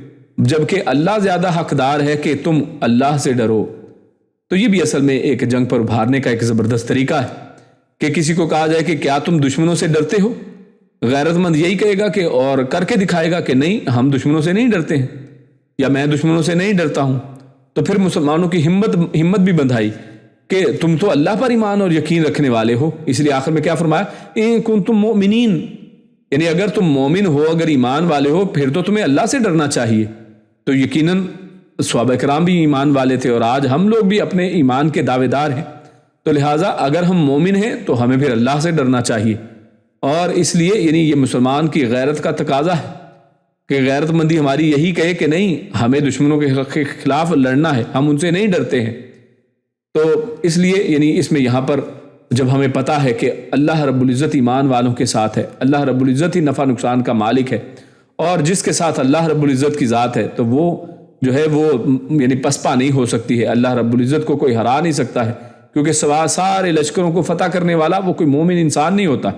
جبکہ اللہ زیادہ حقدار ہے کہ تم اللہ سے ڈرو۔ تو یہ بھی اصل میں ایک جنگ پر ابھارنے کا ایک زبردست طریقہ ہے کہ کسی کو کہا جائے کہ کیا تم دشمنوں سے ڈرتے ہو، غیرت مند یہی کہے گا کہ اور کر کے دکھائے گا کہ نہیں ہم دشمنوں سے نہیں ڈرتے ہیں، یا میں دشمنوں سے نہیں ڈرتا ہوں۔ تو پھر مسلمانوں کی ہمت بھی بندھائی کہ تم تو اللہ پر ایمان اور یقین رکھنے والے ہو، اس لیے آخر میں کیا فرمایا، ان کنتم مؤمنین، یعنی اگر تم مومن ہو، اگر ایمان والے ہو، پھر تو تمہیں اللہ سے ڈرنا چاہیے۔ تو یقیناً صحابہ کرام بھی ایمان والے تھے، اور آج ہم لوگ بھی اپنے ایمان کے دعوے دار ہیں، تو لہٰذا اگر ہم مومن ہیں تو ہمیں پھر اللہ سے ڈرنا چاہیے۔ اور اس لیے یعنی یہ مسلمان کی غیرت کا تقاضا ہے کہ غیرت مندی ہماری یہی کہے کہ نہیں ہمیں دشمنوں کے خلاف لڑنا ہے، ہم ان سے نہیں ڈرتے ہیں۔ تو اس لیے یعنی اس میں یہاں پر جب ہمیں پتہ ہے کہ اللہ رب العزت ایمان والوں کے ساتھ ہے، اللہ رب العزت ہی نفع نقصان کا مالک ہے، اور جس کے ساتھ اللہ رب العزت کی ذات ہے تو وہ جو ہے وہ یعنی پسپا نہیں ہو سکتی ہے، اللہ رب العزت کو کوئی ہرا نہیں سکتا ہے، کیونکہ سوا سارے لشکروں کو فتح کرنے والا وہ کوئی مومن انسان نہیں ہوتا،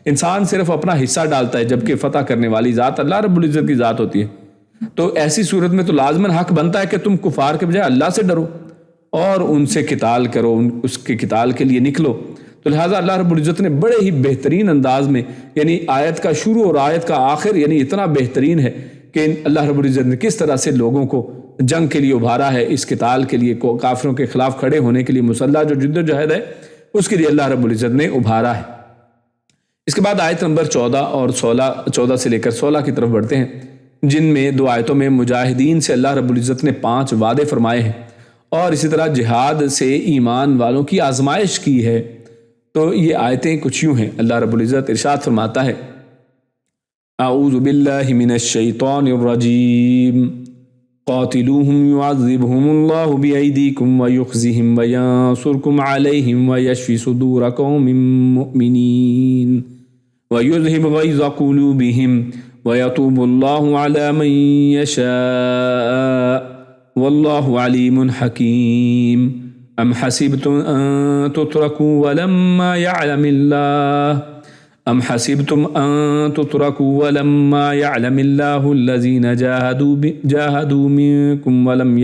انسان صرف اپنا حصہ ڈالتا ہے، جبکہ فتح کرنے والی ذات اللہ رب العزت کی ذات ہوتی ہے۔ تو ایسی صورت میں تو لازماً حق بنتا ہے کہ تم کفار کے بجائے اللہ سے ڈرو اور ان سے قتال کرو، اس کے قتال کے لیے نکلو۔ تو لہٰذا اللہ رب العزت نے بڑے ہی بہترین انداز میں یعنی آیت کا شروع اور آیت کا آخر یعنی اتنا بہترین ہے کہ اللہ رب العزت نے کس طرح سے لوگوں کو جنگ کے لیے ابھارا ہے، اس قتال کے لیے، کافروں کے خلاف کھڑے ہونے کے لیے، مسلح جو جد و جہد ہے اس کے لیے اللہ رب العزت نے ابھارا ہے۔ اس کے بعد آیت نمبر 14 اور 16 سے لے کر 16 کی طرف بڑھتے ہیں۔ جن میں دو آیتوں میں مجاہدین سے اللہ رب العزت نے 5 وعدے فرمائے ہیں، اور اسی طرح جہاد سے ایمان والوں کی آزمائش کی ہے۔ تو یہ آیتیں کچھ یوں ہیں، اللہ رب العزت ارشاد فرماتا ہے اعوذ باللہ من الشیطان الرجیم قاتلوہم یعذبہم اللہ بأیدیکم ویخزہم وینصرکم علیہم ویشفی صدور قوم مؤمنین ویذہب غیظ قلوبہم ویتوب اللہ علی من یشاء واللہ علیم حکیم ام حسبتم ان تترکوا ولما یعلم اللہ ام حسبتم ان تترکوا ولما یعلم اللہ الذین جاہدوا منکم ولم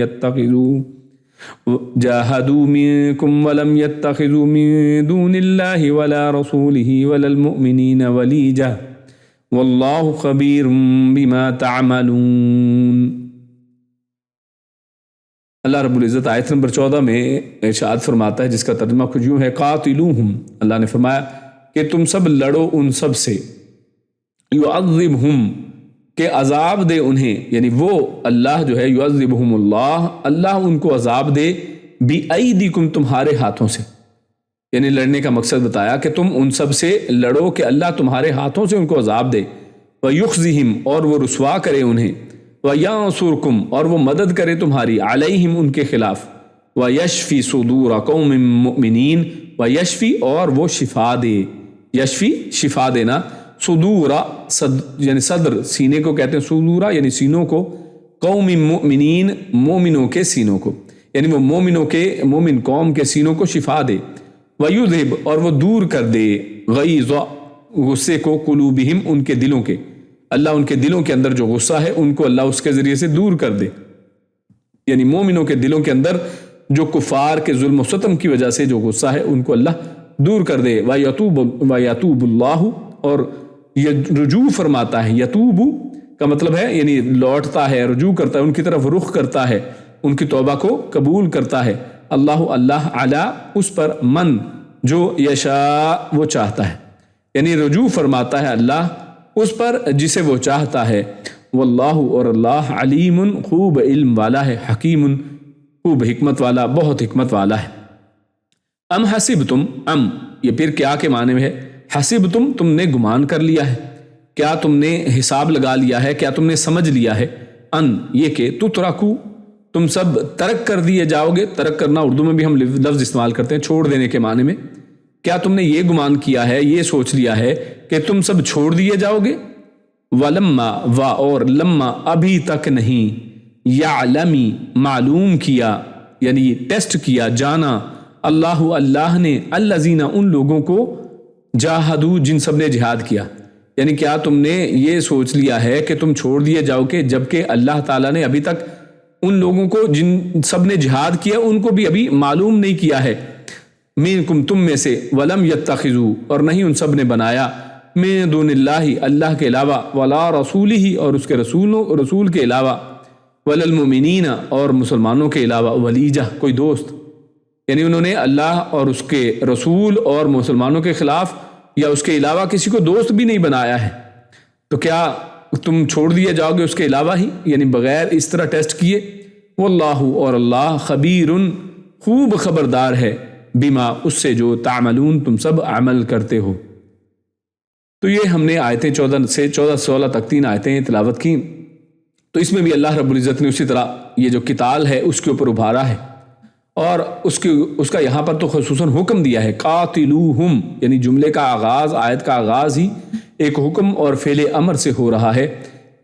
يتخذوا من دون اللہ ولا رسولہ ولا المؤمنین ولیجہ واللہ خبیر بما تعملون۔ اللہ رب العزت آیت نمبر 14 میں ارشاد فرماتا ہے، جس کا ترجمہ کچھ یوں ہے قاتلوہم، اللہ نے فرمایا کہ تم سب لڑو ان سب سے، یعذبہم کہ عذاب دے انہیں، یعنی وہ اللہ جو ہے یعذبہم اللہ، اللہ ان کو عذاب دے بِأَيْدِكُمْ تمہارے ہاتھوں سے، یعنی لڑنے کا مقصد بتایا کہ تم ان سب سے لڑو کہ اللہ تمہارے ہاتھوں سے ان کو عذاب دے، وَيُخْزِهِمْ اور وہ رسوا کرے انہیں، وَيَنصُرْكُمْ اور وہ مدد کرے تمہاری، علیہم ان کے خلاف، وَيَشْفِي صُدُورَ قَوْمٍ مُؤْمِنِينَ وَيَشْفِي اور وہ شفا دے، یشفی شفا دینا، صدورا یعنی صدر، سینے کو کہتے ہیں صدورا یعنی سینوں کو، قوم مؤمنین مومنوں کے سینوں کو، یعنی وہ مومن قوم کے سینوں کو شفا دے، وَيُذْهِبْ اور وہ دور کر دے غیظ غصے کو، قلوبہم ان کے دلوں کے، اللہ ان کے دلوں کے اندر جو غصہ ہے ان کو اللہ اس کے ذریعے سے دور کر دے، یعنی مومنوں کے دلوں کے اندر جو کفار کے ظلم و ستم کی وجہ سے جو غصہ ہے ان کو اللہ دور کر دے، وَيَتُوبُ اللَّهُ اور یہ رجوع فرماتا ہے، یتوب کا مطلب ہے یعنی لوٹتا ہے، رجوع کرتا ہے، ان کی طرف رخ کرتا ہے، ان کی توبہ کو قبول کرتا ہے، اللہ علی اس پر من جو یشاء وہ چاہتا ہے، یعنی رجوع فرماتا ہے اللہ اس پر جسے وہ چاہتا ہے، واللہ اور اللہ علیم خوب علم والا ہے، حکیم خوب حکمت والا، بہت حکمت والا ہے۔ ام حسبتم، ام یہ پھر کیا کے معنی میں ہے، حسبتم تم نے گمان کر لیا ہے، کیا تم نے حساب لگا لیا ہے، کیا تم نے سمجھ لیا ہے، ان یہ کہ تترکو تم سب ترک کر دیے جاؤ گے، ترک کرنا اردو میں بھی ہم لفظ استعمال کرتے ہیں چھوڑ دینے کے معنی میں، کیا تم نے یہ گمان کیا ہے، یہ سوچ لیا ہے کہ تم سب چھوڑ دیے جاؤ گے، ولما وا اور لما ابھی تک نہیں، یعلمی معلوم کیا یعنی ٹیسٹ کیا، جانا، اللہ نے الذین ان لوگوں کو جاہدو جن سب نے جہاد کیا، یعنی کیا تم نے یہ سوچ لیا ہے کہ تم چھوڑ دیے جاؤ گے جبکہ اللہ تعالیٰ نے ابھی تک ان لوگوں کو جن سب نے جہاد کیا ان کو بھی ابھی معلوم نہیں کیا ہے، منکم تم میں سے، ولم یتخذوا اور نہیں ان سب نے بنایا، من دون اللہ کے علاوہ، ولا رسولہ اور اس کے رسول کے علاوہ، ولا المؤمنین اور مسلمانوں کے علاوہ، ولیجہ کوئی دوست، یعنی انہوں نے اللہ اور اس کے رسول اور مسلمانوں کے خلاف یا اس کے علاوہ کسی کو دوست بھی نہیں بنایا ہے، تو کیا تم چھوڑ دیے جاؤ گے اس کے علاوہ ہی، یعنی بغیر اس طرح ٹیسٹ کیے، واللہ اور اللہ خبیر خوب خبردار ہے، بما اس سے جو تعملون تم سب عمل کرتے ہو۔ تو یہ ہم نے آیتیں 14 سے 16 تک 3 آیتیں تلاوت کی، تو اس میں بھی اللہ رب العزت نے اسی طرح یہ جو قتال ہے اس کے اوپر ابھارا ہے، اور اس کا یہاں پر تو خصوصاً حکم دیا ہے، قاتلوہم یعنی جملے کا آغاز، آیت کا آغاز ہی ایک حکم اور فعل امر سے ہو رہا ہے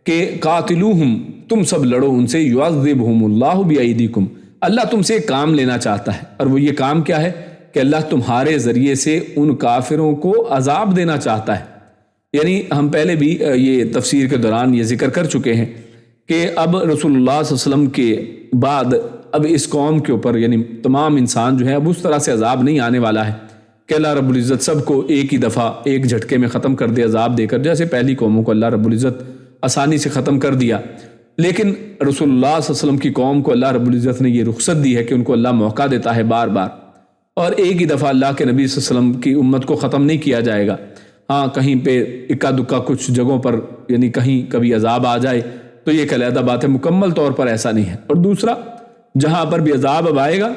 کہ قاتلوہم تم سب لڑو ان سے، یعذبہم اللہ بایدیکم اللہ تم سے ایک کام لینا چاہتا ہے، اور وہ یہ کام کیا ہے کہ اللہ تمہارے ذریعے سے ان کافروں کو عذاب دینا چاہتا ہے، یعنی ہم پہلے بھی یہ تفسیر کے دوران یہ ذکر کر چکے ہیں کہ اب رسول اللہ صلی اللہ علیہ وسلم کے بعد اب اس قوم کے اوپر یعنی تمام انسان جو ہے اب اس طرح سے عذاب نہیں آنے والا ہے کہ اللہ رب العزت سب کو ایک ہی دفعہ ایک جھٹکے میں ختم کر دے عذاب دے کر، جیسے پہلی قوموں کو اللہ رب العزت آسانی سے ختم کر دیا، لیکن رسول اللہ صلی اللہ علیہ وسلم کی قوم کو اللہ رب العزت نے یہ رخصت دی ہے کہ ان کو اللہ موقع دیتا ہے بار بار، اور ایک ہی دفعہ اللہ کے نبی صلی اللہ علیہ وسلم کی امت کو ختم نہیں کیا جائے گا، ہاں کہیں پہ اکا دکا کچھ جگہوں پر یعنی کہیں کبھی عذاب آ جائے تو یہ ایک علیحدہ بات ہے، مکمل طور پر ایسا نہیں ہے۔ اور دوسرا، جہاں پر بھی عذاب اب آئے گا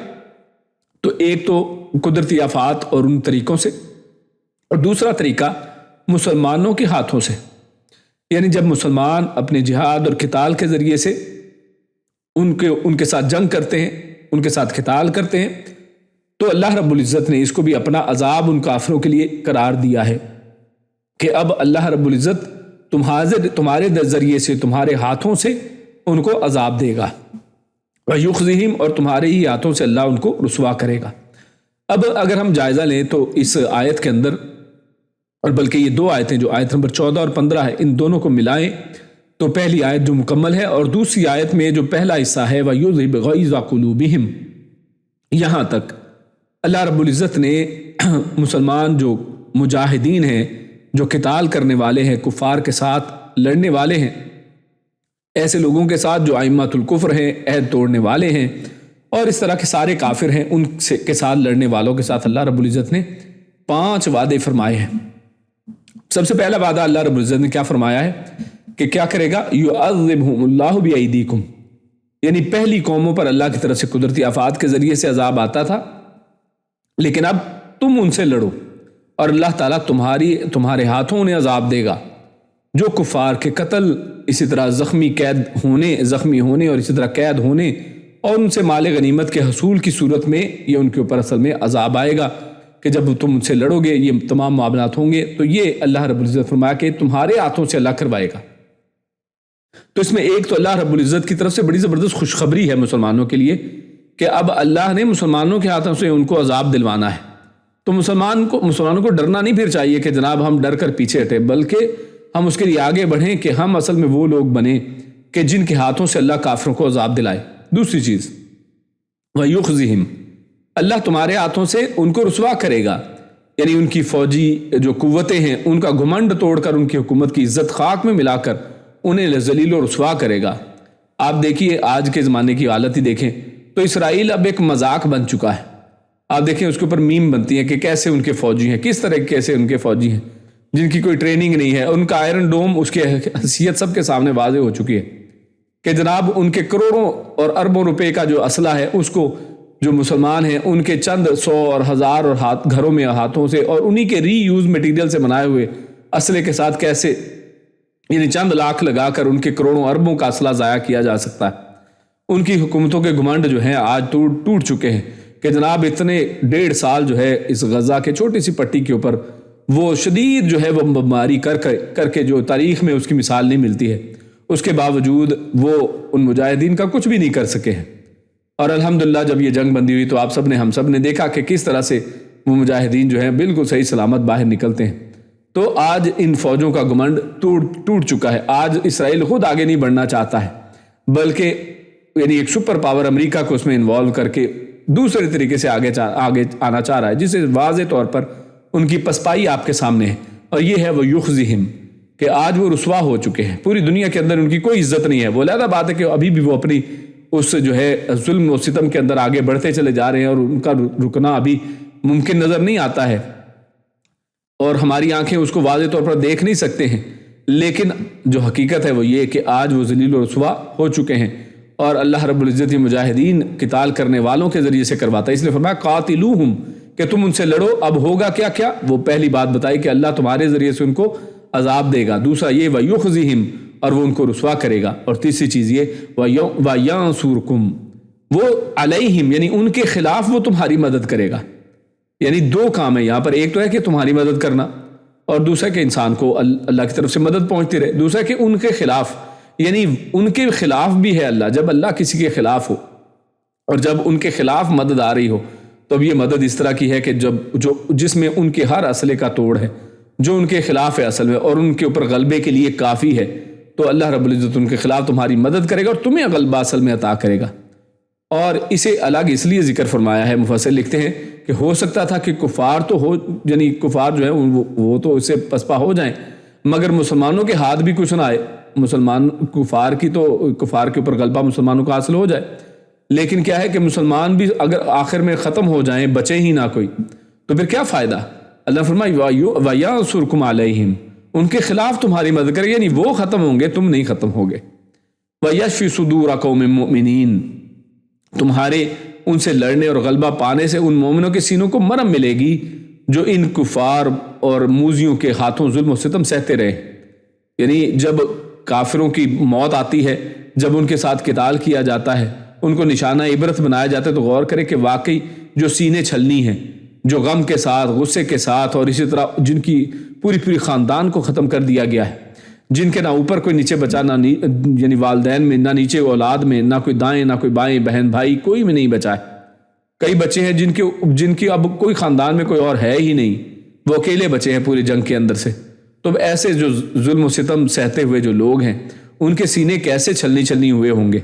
تو ایک تو قدرتی آفات اور ان طریقوں سے، اور دوسرا طریقہ مسلمانوں کے ہاتھوں سے، یعنی جب مسلمان اپنے جہاد اور قتال کے ذریعے سے ان کے ساتھ جنگ کرتے ہیں، ان کے ساتھ قتال کرتے ہیں، تو اللہ رب العزت نے اس کو بھی اپنا عذاب ان کافروں کے لیے قرار دیا ہے کہ اب اللہ رب العزت تمہارے ذریعے سے، تمہارے ہاتھوں سے ان کو عذاب دے گا، وَيُخْزِهِمْ، اور تمہارے ہی ہاتھوں سے اللہ ان کو رسوا کرے گا۔ اب اگر ہم جائزہ لیں تو اس آیت کے اندر، اور بلکہ یہ دو آیتیں جو آیت نمبر 14 اور 15 ہے، ان دونوں کو ملائیں تو پہلی آیت جو مکمل ہے، اور دوسری آیت میں جو پہلا حصہ ہے وَيُذْهِبْ غَيْظَ قُلُوبِهِمْ، یہاں تک اللہ رب العزت نے مسلمان جو مجاہدین ہیں، جو قتال کرنے والے ہیں، کفار کے ساتھ لڑنے والے ہیں، ایسے لوگوں کے ساتھ جو ائمۃ الکفر ہیں، عہد توڑنے والے ہیں، اور اس طرح کے سارے کافر ہیں، ان کے ساتھ لڑنے والوں کے ساتھ اللہ رب العزت نے 5 وعدے فرمائے ہیں۔ سب سے پہلا وعدہ اللہ رب العزت نے کیا فرمایا ہے کہ کیا کرے گا؟ یعذبہم اللہ بایدیکم، یعنی پہلی قوموں پر اللہ کی طرف سے قدرتی آفات کے ذریعے سے عذاب آتا تھا، لیکن اب تم ان سے لڑو اور اللہ تعالیٰ تمہارے ہاتھوں انہیں عذاب دے گا، جو کفار کے قتل، اسی طرح زخمی ہونے اور اسی طرح قید ہونے اور ان سے مال غنیمت کے حصول کی صورت میں یہ ان کے اوپر اصل میں عذاب آئے گا کہ جب تم ان سے لڑو گے، یہ تمام معاملات ہوں گے، تو یہ اللہ رب العزت فرمایا کہ تمہارے ہاتھوں سے اللہ کروائے گا۔ تو اس میں ایک تو اللہ رب العزت کی طرف سے بڑی زبردست خوشخبری ہے مسلمانوں کے لیے کہ اب اللہ نے مسلمانوں کے ہاتھوں سے ان کو عذاب دلوانا ہے۔ تو مسلمانوں کو ڈرنا نہیں پھر چاہیے کہ جناب ہم ڈر کر پیچھے ہٹے، بلکہ ہم اس کے لیے آگے بڑھیں کہ ہم اصل میں وہ لوگ بنیں کہ جن کے ہاتھوں سے اللہ کافروں کو عذاب دلائے۔ دوسری چیز وَيُخْزِهِمْ، اللہ تمہارے ہاتھوں سے ان کو رسوا کرے گا، یعنی ان کی فوجی جو قوتیں ہیں ان کا گھمنڈ توڑ کر، ان کی حکومت کی عزت خاک میں ملا کر انہیں ذلیل و رسوا کرے گا۔ آپ دیکھیے آج کے زمانے کی حالت ہی دیکھیں تو اسرائیل اب ایک مذاق بن چکا ہے۔ آپ دیکھیں اس کے اوپر میم بنتی ہیں کہ کیسے ان کے فوجی ہیں، کس طرح کیسے ان کے فوجی ہیں جن کی کوئی ٹریننگ نہیں ہے، ان کا آئرن ڈوم، اس کی حیثیت سب کے سامنے واضح ہو چکی ہے کہ جناب ان کے کروڑوں اور اربوں روپے کا جو اسلحہ ہے اس کو جو مسلمان ہیں ان کے چند 100 اور 1000 اور گھروں میں ہاتھوں سے اور انہی کے ری یوز مٹیریل سے بنائے ہوئے اسلحے کے ساتھ کیسے یعنی چند لاکھ لگا کر ان کے کروڑوں اربوں کا اسلحہ ضائع کیا جا سکتا ہے۔ ان کی حکومتوں کے گھمنڈ جو ہیں آج ٹوٹ چکے ہیں کہ جناب اتنے 1.5 سال جو ہے اس غزہ کے چھوٹی سی پٹی کے اوپر وہ شدید جو ہے وہ بمباری کر کے جو تاریخ میں اس کی مثال نہیں ملتی ہے، اس کے باوجود وہ ان مجاہدین کا کچھ بھی نہیں کر سکے ہیں۔ اور الحمدللہ جب یہ جنگ بندی ہوئی تو ہم سب نے دیکھا کہ کس طرح سے وہ مجاہدین جو ہیں بالکل صحیح سلامت باہر نکلتے ہیں۔ تو آج ان فوجوں کا گھمنڈ ٹوٹ چکا ہے۔ آج اسرائیل خود آگے نہیں بڑھنا چاہتا ہے، بلکہ یعنی ایک سپر پاور امریکہ کو اس میں انوالو کر کے دوسرے طریقے سے آگے آنا چاہ رہا ہے، جس سے واضح طور پر ان کی پسپائی آپ کے سامنے ہے، اور یہ ہے وہ یخزہم کہ آج وہ رسوا ہو چکے ہیں۔ پوری دنیا کے اندر ان کی کوئی عزت نہیں ہے۔ وہ علیحدہ بات ہے کہ ابھی بھی وہ اپنی اس جو ہے ظلم و ستم کے اندر آگے بڑھتے چلے جا رہے ہیں اور ان کا رکنا ابھی ممکن نظر نہیں آتا ہے، اور ہماری آنکھیں اس کو واضح طور پر دیکھ نہیں سکتے ہیں، لیکن جو حقیقت ہے وہ یہ کہ آج وہ ذلیل و رسوا ہو چکے ہیں، اور اللہ رب العزت مجاہدین قتال کرنے والوں کے ذریعے سے کرواتا ہے۔ اس لیے فرمایا قاتلوہم کہ تم ان سے لڑو۔ اب ہوگا کیا وہ پہلی بات بتائی کہ اللہ تمہارے ذریعے سے ان کو عذاب دے گا، دوسرا یہ وَيُخْزِهِمْ اور وہ ان کو رسوا کرے گا، اور تیسری چیز یہ وَيَنْصُرْكُمْ وہ علیہم یعنی ان کے خلاف وہ تمہاری مدد کرے گا۔ یعنی 2 کام ہے یہاں پر، ایک تو ہے کہ تمہاری مدد کرنا، اور دوسرا کہ انسان کو اللہ کی طرف سے مدد پہنچتی رہے، دوسرا کہ ان کے خلاف یعنی ان کے خلاف بھی ہے اللہ۔ جب اللہ کسی کے خلاف ہو اور جب ان کے خلاف مدد آ رہی ہو تو اب یہ مدد اس طرح کی ہے کہ جس میں ان کے ہر اسلحے کا توڑ ہے، جو ان کے خلاف ہے اصل میں، اور ان کے اوپر غلبے کے لیے کافی ہے، تو اللہ رب العزت ان کے خلاف تمہاری مدد کرے گا اور تمہیں غلبہ اصل میں عطا کرے گا۔ اور اسے الگ اس لیے ذکر فرمایا ہے، مفسر لکھتے ہیں کہ ہو سکتا تھا کہ کفار تو ہو، یعنی کفار جو ہیں وہ تو اس سے پسپا ہو جائیں، مگر مسلمانوں کے ہاتھ بھی کچھ نہ آئے، کفار کے اوپر غلبہ مسلمانوں کو حاصل ہو جائے، لیکن کیا ہے کہ مسلمان بھی اگر آخر میں ختم ہو جائیں، بچے ہی نہ کوئی، تو پھر کیا فائدہ؟ اللہ فرمائے وَيَنْصُرْكُمْ عَلَيْهِمْ ان کے خلاف تمہاری مدد کرے، یعنی وہ ختم ہوں گے، تم نہیں ختم ہوگے۔ وَيَشْفِ صُدُورَ قَوْمٍ مُؤْمِنِينَ، تمہارے ان سے لڑنے اور غلبہ پانے سے ان مومنوں کے سینوں کو مرہم ملے گی جو ان کفار اور موذیوں کے ہاتھوں ظلم و ستم سہتے رہے۔ یعنی جب کافروں کی موت آتی ہے، جب ان کے ساتھ قتال کیا جاتا ہے، ان کو نشانہ عبرت بنایا جاتا ہے، تو غور کرے کہ واقعی جو سینے چھلنی ہیں، جو غم کے ساتھ، غصے کے ساتھ، اور اسی طرح جن کی پوری خاندان کو ختم کر دیا گیا ہے، جن کے نہ اوپر کوئی نیچے بچا، نہ یعنی والدین میں، نہ نیچے اولاد میں، نہ کوئی دائیں نہ کوئی بائیں، بہن بھائی کوئی بھی نہیں بچا ہے۔ کئی بچے ہیں جن کی اب کوئی خاندان میں کوئی اور ہے ہی نہیں، وہ اکیلے بچے ہیں پوری جنگ کے اندر سے۔ تو ایسے جو ظلم و ستم سہتے ہوئے جو لوگ ہیں، ان کے سینے کیسے چھلنی ہوئے ہوں گے۔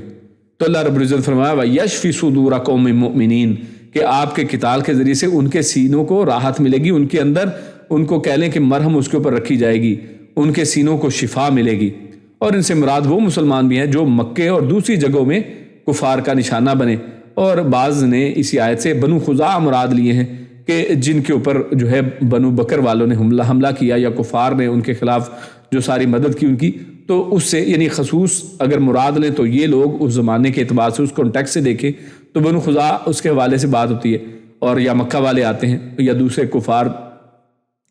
تو اللہ رب العزت فرمایا وَيَشْفِ صُدُورَ قَوْمٍ مُؤْمِنِينَ، کہ آپ کے قتال کے ذریعے سے ان کے سینوں کو راحت ملے گی، ان کے اندر ان کو کہہ لیں کہ مرہم اس کے اوپر رکھی جائے گی، ان کے سینوں کو شفا ملے گی۔ اور ان سے مراد وہ مسلمان بھی ہیں جو مکے اور دوسری جگہوں میں کفار کا نشانہ بنے۔ اور بعض نے اسی آیت سے بنو خزاعہ مراد لیے ہیں کہ جن کے اوپر جو ہے بنو بکر والوں نے حملہ کیا، یا کفار نے ان کے خلاف جو ساری مدد کی ان کی، تو اس سے یعنی خصوص اگر مراد لیں تو یہ لوگ اس زمانے کے اعتبار سے اس کانٹیکسٹ سے دیکھیں تو بنو خزاعہ اس کے حوالے سے بات ہوتی ہے، اور یا مکہ والے آتے ہیں یا دوسرے کفار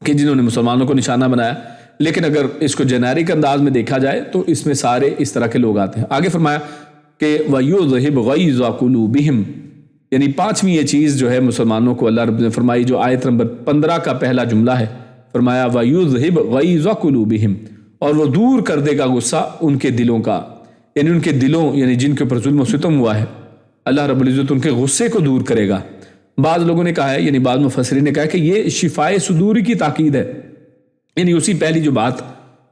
کہ جنہوں نے مسلمانوں کو نشانہ بنایا۔ لیکن اگر اس کو جنیرک انداز میں دیکھا جائے تو اس میں سارے اس طرح کے لوگ آتے ہیں۔ آگے فرمایا کہ وَيُذْهِبْ غَيْظَ قُلُوبِهِمْ، یعنی پانچویں یہ چیز جو ہے مسلمانوں کو اللہ رب نے فرمائی، جو آیت نمبر 15 کا پہلا جملہ ہے، فرمایا وَيُذْهِبْ غَيْظَ قُلُوبِهِمْ، اور وہ دور کر دے گا غصہ ان کے دلوں کا، یعنی ان کے دلوں، یعنی جن کے اوپر ظلم و ستم ہوا ہے، اللہ رب العزت ان کے غصے کو دور کرے گا۔ بعض لوگوں نے کہا ہے، یعنی بعض مفسرین نے کہا کہ یہ شفائے صدور کی تاکید ہے، یعنی اسی پہلی جو بات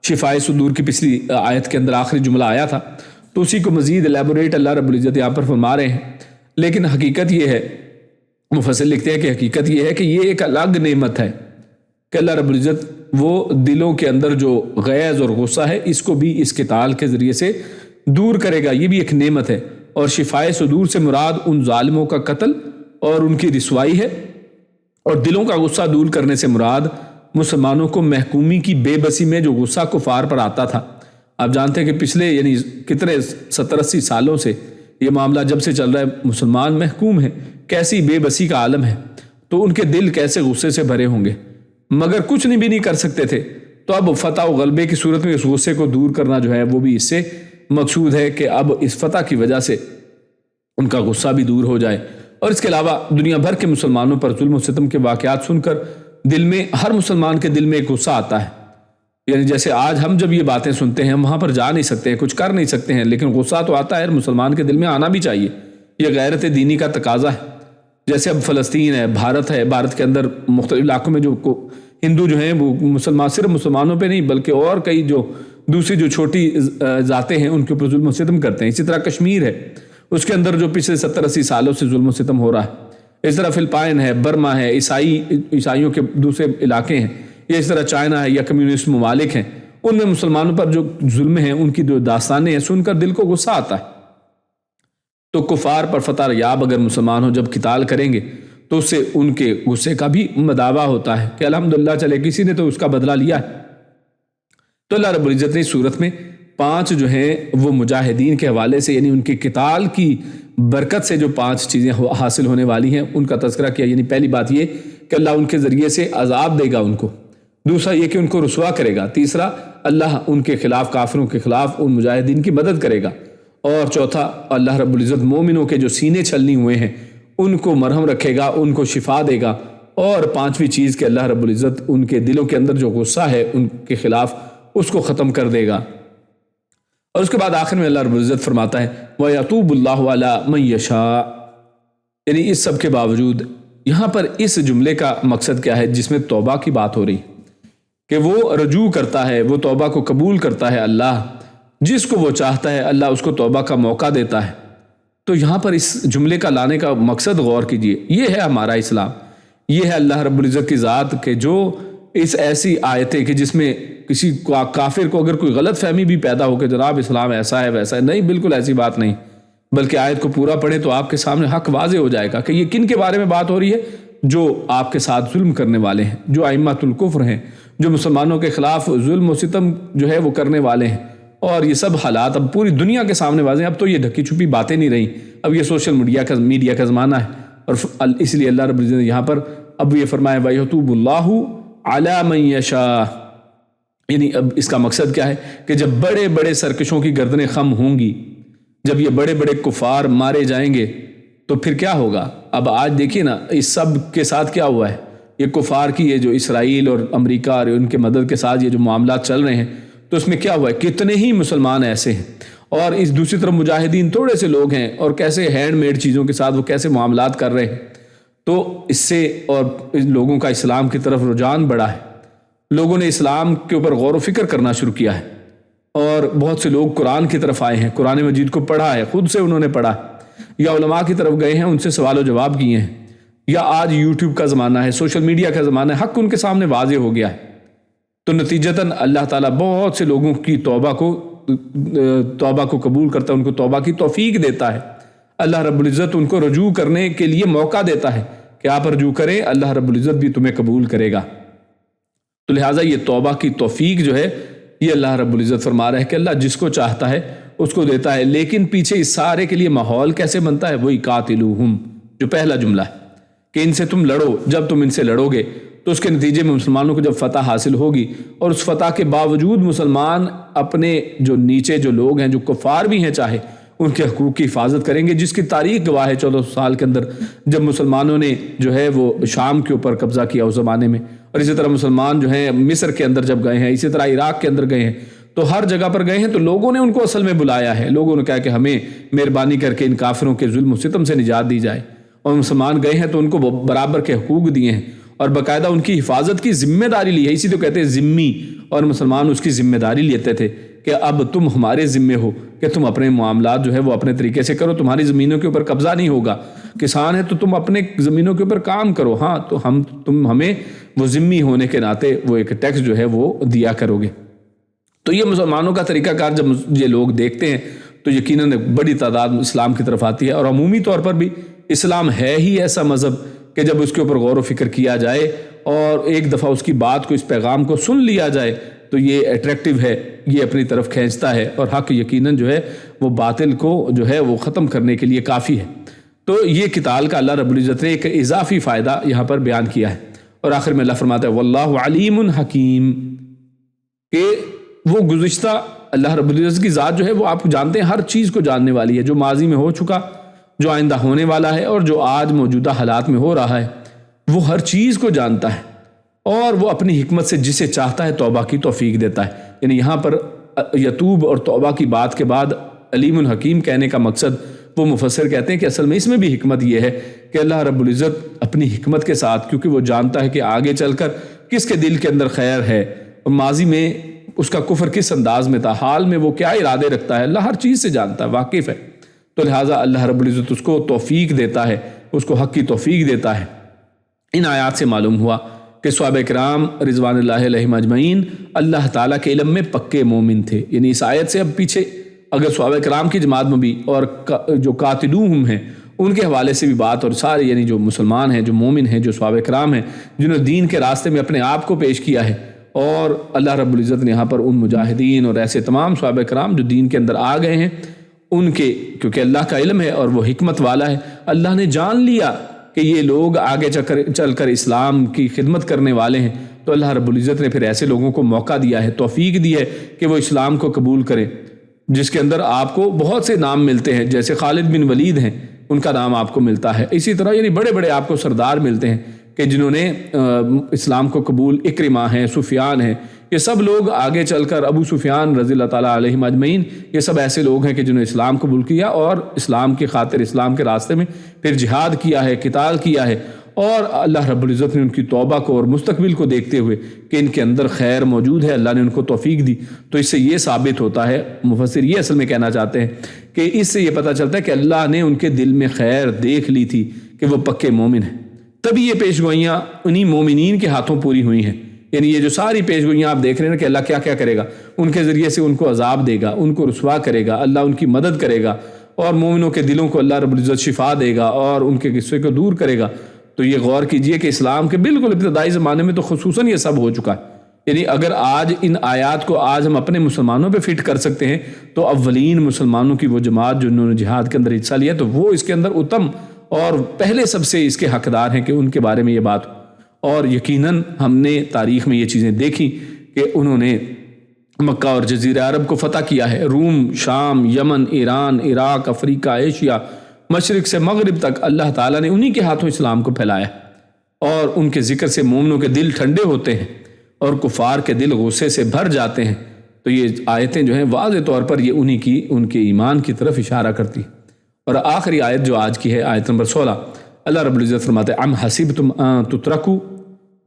شفائے صدور کی پچھلی آیت کے اندر آخری جملہ آیا تھا، تو اسی کو مزید الیبوریٹ اللہ رب العزت یہاں پر فرما رہے ہیں۔ لیکن حقیقت یہ ہے، مفسر لکھتے ہیں کہ حقیقت یہ ہے کہ یہ ایک الگ نعمت ہے کہ اللہ رب العزت وہ دلوں کے اندر جو غیظ اور غصہ ہے اس کو بھی اس قتال کے ذریعے سے دور کرے گا، یہ بھی ایک نعمت ہے۔ اور شفائے صدور سے مراد ان ظالموں کا قتل اور ان کی رسوائی ہے، اور دلوں کا غصہ دور کرنے سے مراد مسلمانوں کو محکومی کی بے بسی میں جو غصہ کفار پر آتا تھا۔ آپ جانتے ہیں کہ پچھلے یعنی کتنے 70-80 سالوں سے یہ معاملہ جب سے چل رہا ہے، مسلمان محکوم ہیں، کیسی بے بسی کا عالم ہے، تو ان کے دل کیسے غصے سے بھرے ہوں گے، مگر کچھ بھی نہیں کر سکتے تھے۔ تو اب فتح و غلبے کی صورت میں اس غصے کو دور کرنا جو ہے وہ بھی اس سے مقصود ہے کہ اب اس فتح کی وجہ سے ان کا غصہ بھی دور ہو جائے۔ اور اس کے علاوہ دنیا بھر کے مسلمانوں پر ظلم و ستم کے واقعات سن کر دل میں، ہر مسلمان کے دل میں ایک غصہ آتا ہے، یعنی جیسے آج ہم جب یہ باتیں سنتے ہیں، ہم وہاں پر جا نہیں سکتے ہیں، کچھ کر نہیں سکتے ہیں، لیکن غصہ تو آتا ہے، مسلمان کے دل میں آنا بھی چاہیے، یہ غیرت دینی کا تقاضا ہے۔ جیسے اب فلسطین ہے، بھارت ہے، بھارت کے اندر مختلف علاقوں میں جو ہندو جو ہیں وہ مسلمان، صرف مسلمانوں پہ نہیں بلکہ اور کئی جو دوسری جو چھوٹی ذاتیں ہیں ان کے اوپر ظلم و ستم کرتے ہیں۔ اسی طرح کشمیر ہے، اس کے اندر جو پچھلے 70-80 سالوں سے ظلم و ستم ہو رہا ہے۔ اس طرح فلپائن ہے، برما ہے، عیسائیوں کے دوسرے علاقے ہیں، یا اس طرح چائنا ہے یا کمیونسٹ ممالک ہیں، ان میں مسلمانوں پر جو ظلم ہیں، ان کی جو داستانیں ہیں سن کر دل کو غصہ آتا ہے۔ تو کفار پر فتح یاب اگر مسلمان ہو جب قتال کریں گے تو اس سے ان کے غصے کا بھی مداوع ہوتا ہے کہ الحمدللہ چلے کسی نے تو اس کا بدلہ لیا ہے۔ تو اللہ رب العزت نے اس صورت میں 5 جو ہیں وہ مجاہدین کے حوالے سے، یعنی ان کے قتال کی برکت سے جو 5 چیزیں حاصل ہونے والی ہیں ان کا تذکرہ کیا۔ یعنی پہلی بات یہ کہ اللہ ان کے ذریعے سے عذاب دے گا ان کو، دوسرا یہ کہ ان کو رسوا کرے گا، تیسرا اللہ ان کے خلاف، کافروں کے خلاف ان مجاہدین کی مدد کرے گا، اور چوتھا اللہ رب العزت مومنوں کے جو سینے چھلنی ہوئے ہیں ان کو مرہم رکھے گا، ان کو شفا دے گا، اور 5ویں چیز کہ اللہ رب العزت ان کے دلوں کے اندر جو غصہ ہے ان کے خلاف اس کو ختم کر دے گا۔ اور اس کے بعد آخر میں اللہ رب العزت فرماتا ہے وَيَتُوبُ اللَّهُ عَلَىٰ مَن يَشَاءُ، یعنی اس سب کے باوجود یہاں پر اس جملے کا مقصد کیا ہے، جس میں توبہ کی بات ہو رہی کہ وہ رجوع کرتا ہے، وہ توبہ کو قبول کرتا ہے، اللہ جس کو وہ چاہتا ہے اللہ اس کو توبہ کا موقع دیتا ہے۔ تو یہاں پر اس جملے کا لانے کا مقصد غور کیجئے، یہ ہے ہمارا اسلام، یہ ہے اللہ رب العزت کی ذات کہ جو اس ایسی آیتیں کہ جس میں کسی کافر کو اگر کوئی غلط فہمی بھی پیدا ہو کہ جناب اسلام ایسا ہے ویسا ہے، نہیں، بالکل ایسی بات نہیں، بلکہ آیت کو پورا پڑھیں تو آپ کے سامنے حق واضح ہو جائے گا کہ یہ کن کے بارے میں بات ہو رہی ہے، جو آپ کے ساتھ ظلم کرنے والے ہیں، جو ائمۃ الکفر ہیں، جو مسلمانوں کے خلاف ظلم و ستم جو ہے وہ کرنے والے ہیں، اور یہ سب حالات اب پوری دنیا کے سامنے واضح ہیں. اب تو یہ ڈھکی چھپی باتیں نہیں رہیں, اب یہ سوشل میڈیا کا زمانہ ہے. اور اس لیے اللہ رب العزت نے یہاں پر اب یہ فرمایا وَيَتُوبُ اللَّهُ عَلَى مَن يَشَاءُ. یعنی اب اس کا مقصد کیا ہے کہ جب بڑے بڑے سرکشوں کی گردنیں خم ہوں گی, جب یہ بڑے بڑے کفار مارے جائیں گے تو پھر کیا ہوگا. اب آج دیکھیے نا اس سب کے ساتھ کیا ہوا ہے, یہ کفار کی یہ جو اسرائیل اور امریکہ اور ان کے مدد کے ساتھ یہ جو معاملات چل رہے ہیں, تو اس میں کیا ہوا ہے, کتنے ہی مسلمان ایسے ہیں, اور اس دوسری طرف مجاہدین تھوڑے سے لوگ ہیں, اور کیسے ہینڈ میڈ چیزوں کے ساتھ وہ کیسے معاملات کر رہے ہیں. تو اس سے اور ان لوگوں کا اسلام کی طرف رجحان بڑھا ہے, لوگوں نے اسلام کے اوپر غور و فکر کرنا شروع کیا ہے, اور بہت سے لوگ قرآن کی طرف آئے ہیں, قرآن مجید کو پڑھا ہے, خود سے انہوں نے پڑھا ہے, یا علماء کی طرف گئے ہیں, ان سے سوال و جواب کیے ہیں, یا آج یوٹیوب کا زمانہ ہے, سوشل میڈیا کا زمانہ ہے, حق ان کے سامنے واضح ہو گیا ہے. تو نتیجتاً اللہ تعالیٰ بہت سے لوگوں کی توبہ کو قبول کرتا ہے, ان کو توبہ کی توفیق دیتا ہے. اللہ رب العزت ان کو رجوع کرنے کے لیے موقع دیتا ہے کہ آپ رجوع کریں, اللہ رب العزت بھی تمہیں قبول کرے گا. تو لہٰذا یہ توبہ کی توفیق جو ہے یہ اللہ رب العزت فرما رہا ہے کہ اللہ جس کو چاہتا ہے اس کو دیتا ہے. لیکن پیچھے اس سارے کے لیے ماحول کیسے بنتا ہے, وہی قاتلوہم, جو پہلا جملہ ہے کہ ان سے تم لڑو. جب تم ان سے لڑو گے تو اس کے نتیجے میں مسلمانوں کو جب فتح حاصل ہوگی, اور اس فتح کے باوجود مسلمان اپنے جو نیچے جو لوگ ہیں, جو کفار بھی ہیں چاہے, ان کے حقوق کی حفاظت کریں گے, جس کی تاریخ گواہ ہے 1400 سال کے اندر جب مسلمانوں نے جو ہے وہ شام کے اوپر قبضہ کیا اس زمانے میں. اور اسی طرح مسلمان جو ہیں مصر کے اندر جب گئے ہیں, اسی طرح عراق کے اندر گئے ہیں, تو ہر جگہ پر گئے ہیں تو لوگوں نے ان کو اصل میں بلایا ہے. لوگوں نے کہا کہ ہمیں مہربانی کر کے ان کافروں کے ظلم و ستم سے نجات دی جائے, اور مسلمان گئے ہیں تو ان کو برابر کے حقوق دیے ہیں, اور باقاعدہ ان کی حفاظت کی ذمہ داری لی ہے. اسی تو کہتے ہیں ذمی, اور مسلمان اس کی ذمہ داری لیتے تھے کہ اب تم ہمارے ذمے ہو کہ تم اپنے معاملات جو ہے وہ اپنے طریقے سے کرو, تمہاری زمینوں کے اوپر قبضہ نہیں ہوگا. کسان ہے تو تم اپنے زمینوں کے اوپر کام کرو, ہاں تو تم ہمیں وہ ذمی ہونے کے ناطے وہ ایک ٹیکس جو ہے وہ دیا کرو گے. تو یہ مسلمانوں کا طریقہ کار جب یہ لوگ دیکھتے ہیں تو یقیناً بڑی تعداد اسلام کی طرف آتی ہے. اور عمومی طور پر بھی اسلام ہے ہی ایسا مذہب کہ جب اس کے اوپر غور و فکر کیا جائے اور ایک دفعہ اس کی بات کو, اس پیغام کو سن لیا جائے تو یہ اٹریکٹیو ہے, یہ اپنی طرف کھینچتا ہے, اور حق یقیناً جو ہے وہ باطل کو جو ہے وہ ختم کرنے کے لیے کافی ہے. تو یہ قتال کا اللہ رب العزت نے ایک اضافی فائدہ یہاں پر بیان کیا ہے. اور آخر میں اللہ فرماتا ہے واللہ علیم حکیم, کہ وہ گزشتہ اللہ رب العزت کی ذات جو ہے وہ آپ جانتے ہیں, ہر چیز کو جاننے والی ہے, جو ماضی میں ہو چکا, جو آئندہ ہونے والا ہے, اور جو آج موجودہ حالات میں ہو رہا ہے, وہ ہر چیز کو جانتا ہے, اور وہ اپنی حکمت سے جسے چاہتا ہے توبہ کی توفیق دیتا ہے. یعنی یہاں پر یتوب اور توبہ کی بات کے بعد علیم الحکیم کہنے کا مقصد وہ مفسر کہتے ہیں کہ اصل میں اس میں بھی حکمت یہ ہے کہ اللہ رب العزت اپنی حکمت کے ساتھ, کیونکہ وہ جانتا ہے کہ آگے چل کر کس کے دل کے اندر خیر ہے, اور ماضی میں اس کا کفر کس انداز میں تھا, حال میں وہ کیا ارادے رکھتا ہے, اللہ ہر چیز سے جانتا ہے, واقف ہے. تو لہٰذا اللہ رب العزت اس کو توفیق دیتا ہے, اس کو حق کی توفیق دیتا ہے. ان آیات سے معلوم ہوا کہ صحابہ کرام رضوان اللہ علیہم اجمعین اللہ تعالیٰ کے علم میں پکے مومن تھے. یعنی اس آیت سے اب پیچھے اگر صحابہ کرام کی جماعت میں بھی اور جو قاتلوہم ہیں ان کے حوالے سے بھی بات, اور سارے یعنی جو مسلمان ہیں, جو مومن ہیں, جو صحابہ کرام ہیں, جنہوں نے دین کے راستے میں اپنے آپ کو پیش کیا ہے, اور اللہ رب العزت نے یہاں پر ان مجاہدین اور ایسے تمام صحابہ کرام جو دین کے اندر آ گئے ہیں ان کے, کیونکہ اللہ کا علم ہے اور وہ حکمت والا ہے, اللہ نے جان لیا کہ یہ لوگ آگے چل کر اسلام کی خدمت کرنے والے ہیں, تو اللہ رب العزت نے پھر ایسے لوگوں کو موقع دیا ہے, توفیق دی ہے کہ وہ اسلام کو قبول کریں, جس کے اندر آپ کو بہت سے نام ملتے ہیں, جیسے خالد بن ولید ہیں, ان کا نام آپ کو ملتا ہے. اسی طرح یعنی بڑے بڑے آپ کو سردار ملتے ہیں کہ جنہوں نے اسلام کو قبول, اکرمہ ہیں, سفیان ہیں, یہ سب لوگ آگے چل کر, ابو سفیان رضی اللہ تعالیٰ علیہ اجمعین, یہ سب ایسے لوگ ہیں کہ جنہوں نے اسلام قبول کیا اور اسلام کی خاطر اسلام کے راستے میں پھر جہاد کیا ہے, قتال کیا ہے, اور اللہ رب العزت نے ان کی توبہ کو اور مستقبل کو دیکھتے ہوئے کہ ان کے اندر خیر موجود ہے, اللہ نے ان کو توفیق دی. تو اس سے یہ ثابت ہوتا ہے, مفسر یہ اصل میں کہنا چاہتے ہیں کہ اس سے یہ پتہ چلتا ہے کہ اللہ نے ان کے دل میں خیر دیکھ لی تھی کہ وہ پکے مومن ہیں, تبھی یہ پیشگوئیاں انہی مومنین کے ہاتھوں پوری ہوئی ہیں. یعنی یہ جو ساری پیشگوئیاں آپ دیکھ رہے ہیں کہ اللہ کیا کیا کرے گا, ان کے ذریعے سے ان کو عذاب دے گا, ان کو رسوا کرے گا, اللہ ان کی مدد کرے گا, اور مومنوں کے دلوں کو اللہ رب العزت شفا دے گا اور ان کے غصے کو دور کرے گا. تو یہ غور کیجئے کہ اسلام کے بالکل ابتدائی زمانے میں تو خصوصاً یہ سب ہو چکا ہے, یعنی اگر آج ان آیات کو آج ہم اپنے مسلمانوں پہ فٹ کر سکتے ہیں تو اولین مسلمانوں کی وہ جماعت جو انہوں نے جہاد کے اندر حصہ لیا تو وہ اس کے اندر اتم اور پہلے سب سے اس کے حقدار ہیں کہ ان کے بارے میں یہ بات ہو۔ اور یقیناً ہم نے تاریخ میں یہ چیزیں دیکھی کہ انہوں نے مکہ اور جزیرہ عرب کو فتح کیا ہے، روم، شام، یمن، ایران، عراق، افریقہ، ایشیا، مشرق سے مغرب تک اللہ تعالیٰ نے انہی کے ہاتھوں اسلام کو پھیلایا، اور ان کے ذکر سے مومنوں کے دل ٹھنڈے ہوتے ہیں اور کفار کے دل غصے سے بھر جاتے ہیں۔ تو یہ آیتیں جو ہیں واضح طور پر یہ انہی کی ان کے ایمان کی طرف اشارہ کرتی ہیں۔ اور آخری آیت جو آج کی ہے، آیت نمبر 16، اللہ رب العزت فرماتے ہیں ام حسبتم ان تترکوا،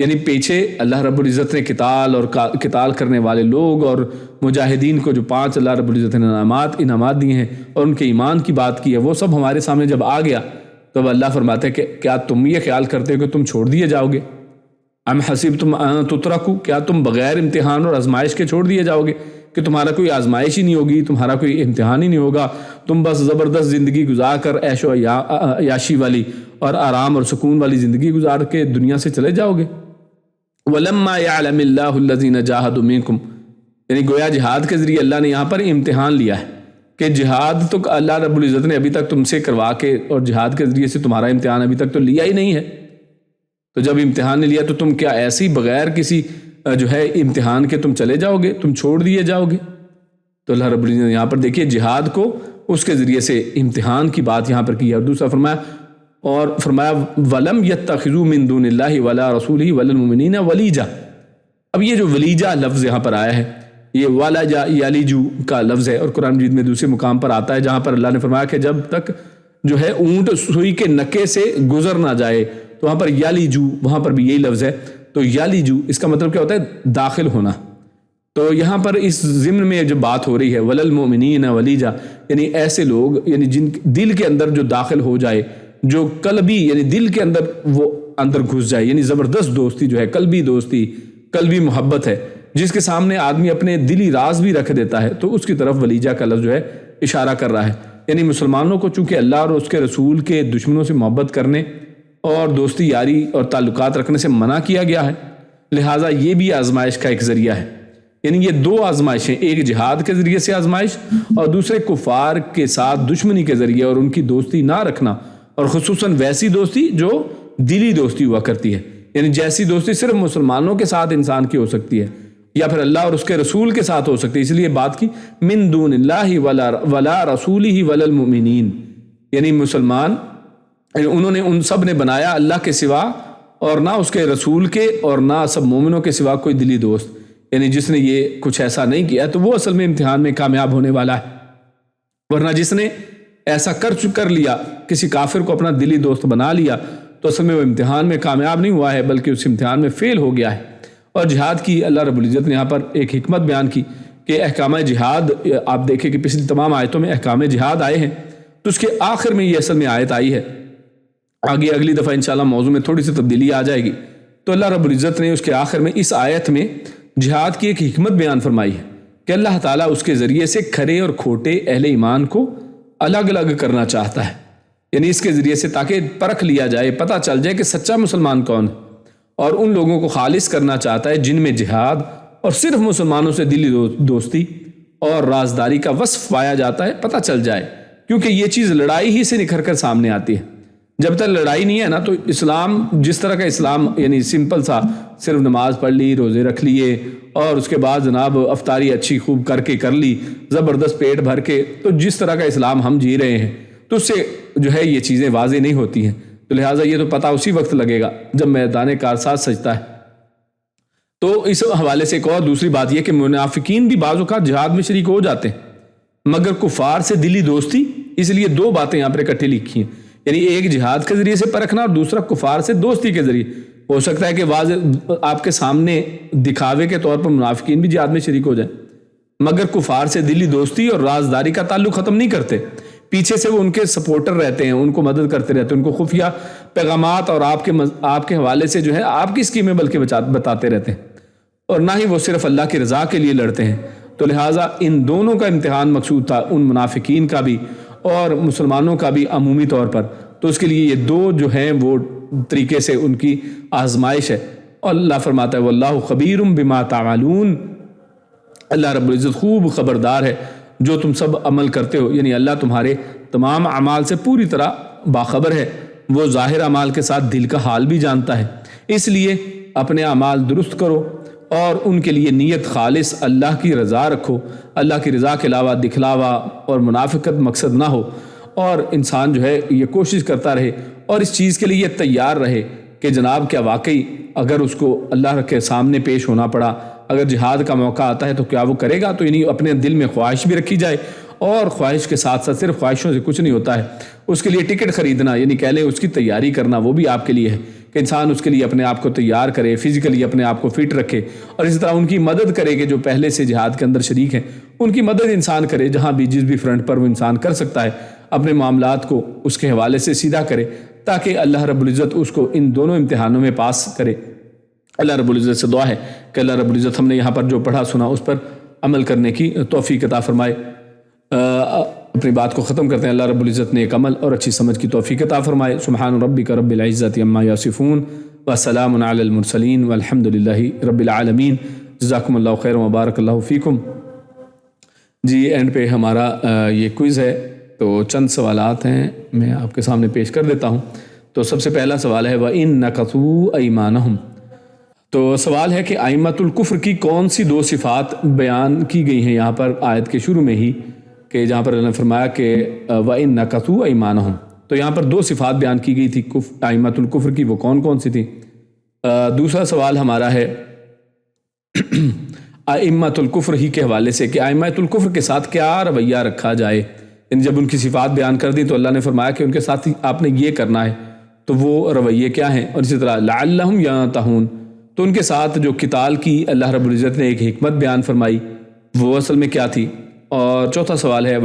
یعنی پیچھے اللہ رب العزت نے قتال کرنے والے لوگ اور مجاہدین کو جو 5 اللہ رب العزت نے انعامات دیے ہیں اور ان کے ایمان کی بات کی ہے، وہ سب ہمارے سامنے جب آ گیا تو اللہ فرماتے ہیں کہ کیا تم یہ خیال کرتے ہو کہ تم چھوڑ دیے جاؤ گے؟ ام حسبتم ان تترکوا، کیا تم بغیر امتحان اور آزمائش کے چھوڑ دیے جاؤ گے کہ تمہارا کوئی آزمائش ہی نہیں ہوگی، تمہارا کوئی امتحان ہی نہیں ہوگا، تم بس زبردست زندگی گزار کر عیش و عیاشی والی اور آرام اور سکون والی زندگی گزار کے دنیا سے چلے جاؤ گے؟ وَلَمَّا يَعْلَمِ اللَّهُ الَّذِينَ جَاهَدُوا مِنكُمْ، یعنی گویا جہاد کے ذریعے اللہ نے یہاں پر امتحان لیا ہے کہ جہاد تو اللہ رب العزت نے ابھی تک تم سے کروا کے اور جہاد کے ذریعے سے تمہارا امتحان ابھی تک تو لیا ہی نہیں ہے، تو جب امتحان نے لیا تو تم کیا ایسی بغیر کسی جو ہے امتحان کے تم چلے جاؤ گے، تم چھوڑ دیے جاؤ گے؟ تو اللہ رب العزت نے یہاں پر دیکھیے جہاد کو اس کے ذریعے سے امتحان کی بات یہاں پر کی ہے، اور دوسرا فرمایا وَلَمْ يَتَّخِذُوا مِن دُونِ اللَّهِ وَلَا رَسُولِهِ وَلَا الْمُؤْمِنِينَ وَلِيجًا۔ اب یہ جو ولیجہ لفظ یہاں پر آیا ہے، یہ والا یالیجو کا لفظ ہے، اور قرآن مجید میں دوسرے مقام پر آتا ہے جہاں پر اللہ نے فرمایا کہ جب تک جو ہے اونٹ سوئی کے نکے سے گزر نہ جائے، تو وہاں پر یالیجو، وہاں پر بھی یہی لفظ ہے۔ تو یالیجو اس کا مطلب کیا ہوتا ہے؟ داخل ہونا۔ تو یہاں پر اس ضمن میں جو بات ہو رہی ہے وَلَا الْمُؤْمِنِينَ وَلِيجًا، یعنی ایسے لوگ یعنی جن دل کے اندر جو داخل ہو جائے، جو قلبی یعنی دل کے اندر وہ اندر گھس جائے، یعنی زبردست دوستی جو ہے، قلبی دوستی، قلبی محبت ہے، جس کے سامنے آدمی اپنے دلی راز بھی رکھ دیتا ہے، تو اس کی طرف ولیجہ کا لفظ جو ہے اشارہ کر رہا ہے۔ یعنی مسلمانوں کو چونکہ اللہ اور اس کے رسول کے دشمنوں سے محبت کرنے اور دوستی یاری اور تعلقات رکھنے سے منع کیا گیا ہے، لہٰذا یہ بھی آزمائش کا ایک ذریعہ ہے۔ یعنی یہ 2 آزمائشیں، ایک جہاد کے ذریعے سے آزمائش اور دوسرے کفار کے ساتھ دشمنی کے ذریعے اور ان کی دوستی نہ رکھنا، اور خصوصاً ویسی دوستی جو دلی دوستی ہوا کرتی ہے، یعنی جیسی دوستی صرف مسلمانوں کے ساتھ انسان کی ہو سکتی ہے یا پھر اللہ اور اس کے رسول کے ساتھ ہو سکتی ہے۔ اس لیے بات کی من دون اللہ ولا رسولہ ولا المؤمنین، یعنی مسلمان انہوں نے ان سب نے بنایا اللہ کے سوا اور نہ اس کے رسول کے اور نہ سب مومنوں کے سوا کوئی دلی دوست، یعنی جس نے یہ کچھ ایسا نہیں کیا تو وہ اصل میں امتحان میں کامیاب ہونے والا ہے، ورنہ جس نے ایسا کر لیا، کسی کافر کو اپنا دلی دوست بنا لیا، تو اصل میں وہ امتحان میں کامیاب نہیں ہوا ہے بلکہ اس امتحان میں فیل ہو گیا ہے۔ اور جہاد کی اللہ رب العزت نے یہاں پر ایک حکمت بیان کی کہ احکام جہاد، آپ دیکھیں کہ پچھلی تمام آیتوں میں احکام جہاد آئے ہیں، تو اس کے آخر میں یہ اصل میں آیت آئی ہے، آگے اگلی دفعہ انشاءاللہ موضوع میں تھوڑی سی تبدیلی آ جائے گی۔ تو اللہ رب العزت نے اس کے آخر میں اس آیت میں جہاد کی ایک حکمت بیان فرمائی ہے کہ اللہ تعالیٰ اس کے ذریعے سے کھرے اور کھوٹے اہل ایمان کو الگ الگ کرنا چاہتا ہے، یعنی اس کے ذریعے سے تاکہ پرکھ لیا جائے، پتہ چل جائے کہ سچا مسلمان کون ہے، اور ان لوگوں کو خالص کرنا چاہتا ہے جن میں جہاد اور صرف مسلمانوں سے دلی دوستی اور رازداری کا وصف پایا جاتا ہے، پتہ چل جائے، کیونکہ یہ چیز لڑائی ہی سے نکھر کر سامنے آتی ہے۔ جب تک لڑائی نہیں ہے نا تو اسلام جس طرح کا اسلام یعنی سمپل سا، صرف نماز پڑھ لی، روزے رکھ لیے اور اس کے بعد جناب افطاری اچھی خوب کر لی، زبردست پیٹ بھر کے، تو جس طرح کا اسلام ہم جی رہے ہیں تو اس سے جو ہے یہ چیزیں واضح نہیں ہوتی ہیں، تو لہٰذا یہ تو پتہ اسی وقت لگے گا جب میدان کارساز سجتا ہے۔ تو اس حوالے سے ایک اور دوسری بات یہ کہ منافقین بھی بعض اوقات جہاد میں شریک ہو جاتے ہیں مگر کفار سے دلی دوستی، اس لیے 2 باتیں یہاں پر اکٹھے لکھی ہیں، یعنی ایک جہاد کے ذریعے سے پرکھنا اور دوسرا کفار سے دوستی کے ذریعے۔ ہو سکتا ہے کہ واضح آپ کے سامنے دکھاوے کے طور پر منافقین بھی جہاد میں شریک ہو جائیں مگر کفار سے دلی دوستی اور رازداری کا تعلق ختم نہیں کرتے، پیچھے سے وہ ان کے سپورٹر رہتے ہیں، ان کو مدد کرتے رہتے ہیں، ان کو خفیہ پیغامات اور آپ کے حوالے سے جو ہے آپ کی اسکیمیں بلکہ بتاتے رہتے ہیں، اور نہ ہی وہ صرف اللہ کی رضا کے لیے لڑتے ہیں۔ تو لہٰذا ان دونوں کا امتحان مقصود تھا، ان منافقین کا بھی اور مسلمانوں کا بھی عمومی طور پر، تو اس کے لیے یہ 2 جو ہیں وہ طریقے سے ان کی آزمائش ہے۔ اور اللہ فرماتا ہے واللہ خبیر بما تعملون، اللہ رب العزت خوب خبردار ہے جو تم سب عمل کرتے ہو، یعنی اللہ تمہارے تمام اعمال سے پوری طرح باخبر ہے، وہ ظاہر اعمال کے ساتھ دل کا حال بھی جانتا ہے۔ اس لیے اپنے اعمال درست کرو اور ان کے لیے نیت خالص اللہ کی رضا رکھو، اللہ کی رضا کے علاوہ دکھلاوا اور منافقت مقصد نہ ہو، اور انسان جو ہے یہ کوشش کرتا رہے اور اس چیز کے لیے یہ تیار رہے کہ جناب کیا واقعی اگر اس کو اللہ کے سامنے پیش ہونا پڑا، اگر جہاد کا موقع آتا ہے تو کیا وہ کرے گا، تو یعنی اپنے دل میں خواہش بھی رکھی جائے، اور خواہش کے ساتھ ساتھ صرف خواہشوں سے کچھ نہیں ہوتا ہے، اس کے لیے ٹکٹ خریدنا یعنی کہہ لیں اس کی تیاری کرنا وہ بھی آپ کے لیے ہے کہ انسان اس کے لیے اپنے آپ کو تیار کرے، فزیکلی اپنے آپ کو فٹ رکھے، اور اسی طرح ان کی مدد کرے کہ جو پہلے سے جہاد کے اندر شریک ہیں ان کی مدد انسان کرے، جہاں بھی جس بھی فرنٹ پر وہ انسان کر سکتا ہے اپنے معاملات کو اس کے حوالے سے سیدھا کرے تاکہ اللہ رب العزت اس کو ان دونوں امتحانوں میں پاس کرے۔ اللہ رب العزت سے دعا ہے کہ اللہ رب العزت ہم نے یہاں پر جو پڑھا سنا اس پر عمل کرنے کی توفیق عطا فرمائے۔ اپنی بات کو ختم کرتے ہیں، اللہ رب العزت نے ایک عمل اور اچھی سمجھ کی توفیق عطا فرمائے۔ سبحان ربک رب العزت عما یصفون وسلام علی المرسلین والحمد للہ رب العالمین۔ جزاکم اللہ خیر وبارک اللہ فیکم۔ جی اینڈ پہ ہمارا یہ کوئز ہے، تو چند سوالات ہیں میں آپ کے سامنے پیش کر دیتا ہوں۔ تو سب سے پہلا سوال ہے وَإِن نَكَثُوا أَيْمَانَهُمْ، تو سوال ہے کہ ائمۃ الکفر کی کون سی دو صفات بیان کی گئی ہیں یہاں پر آیت کے شروع میں ہی، کہ جہاں پر اللہ نے فرمایا کہ وَإِن نَكَثُوا أَيْمَانَهُمْ، تو یہاں پر دو صفات بیان کی گئی تھی ائمۃ الکفر کی، وہ کون کون سی تھی؟ دوسرا سوال ہمارا ہے ائمۃ الکفر ہی کے حوالے سے کہ ائمۃ الکفر کے ساتھ کیا رویہ رکھا جائے، یعنی جب ان کی صفات بیان کر دی تو اللہ نے فرمایا کہ ان کے ساتھ آپ نے یہ کرنا ہے، تو وہ رویے کیا ہیں؟ اور اسی طرح لعلہم ینتہون، تو ان کے ساتھ جو قتال کی اللہ رب العزت نے ایک حکمت بیان فرمائی وہ اصل میں کیا تھی؟ اور چوتھا سوال ہے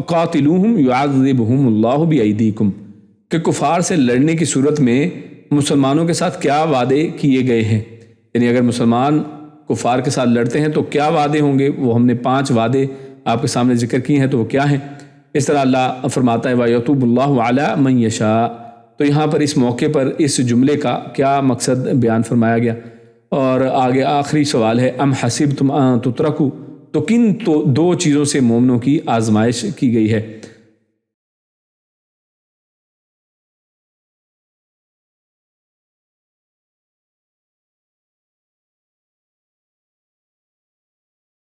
قاتلوہم یعذبہم اللہ بایدیکم، کہ کفار سے لڑنے کی صورت میں مسلمانوں کے ساتھ کیا وعدے کیے گئے ہیں، یعنی اگر مسلمان کفار کے ساتھ لڑتے ہیں تو کیا وعدے ہوں گے، وہ ہم نے 5 وعدے آپ کے سامنے ذکر کیے ہیں، تو وہ کیا ہیں؟ اس طرح اللہ فرماتا ہے وَيَتُوبُ اللَّهُ عَلَى مَن يَشَاءُ، تو یہاں پر اس موقع پر اس جملے کا کیا مقصد بیان فرمایا گیا؟ اور آگے آخری سوال ہے ام حسبتم ان تترکوا، تو کن دو چیزوں سے مومنوں کی آزمائش کی گئی ہے؟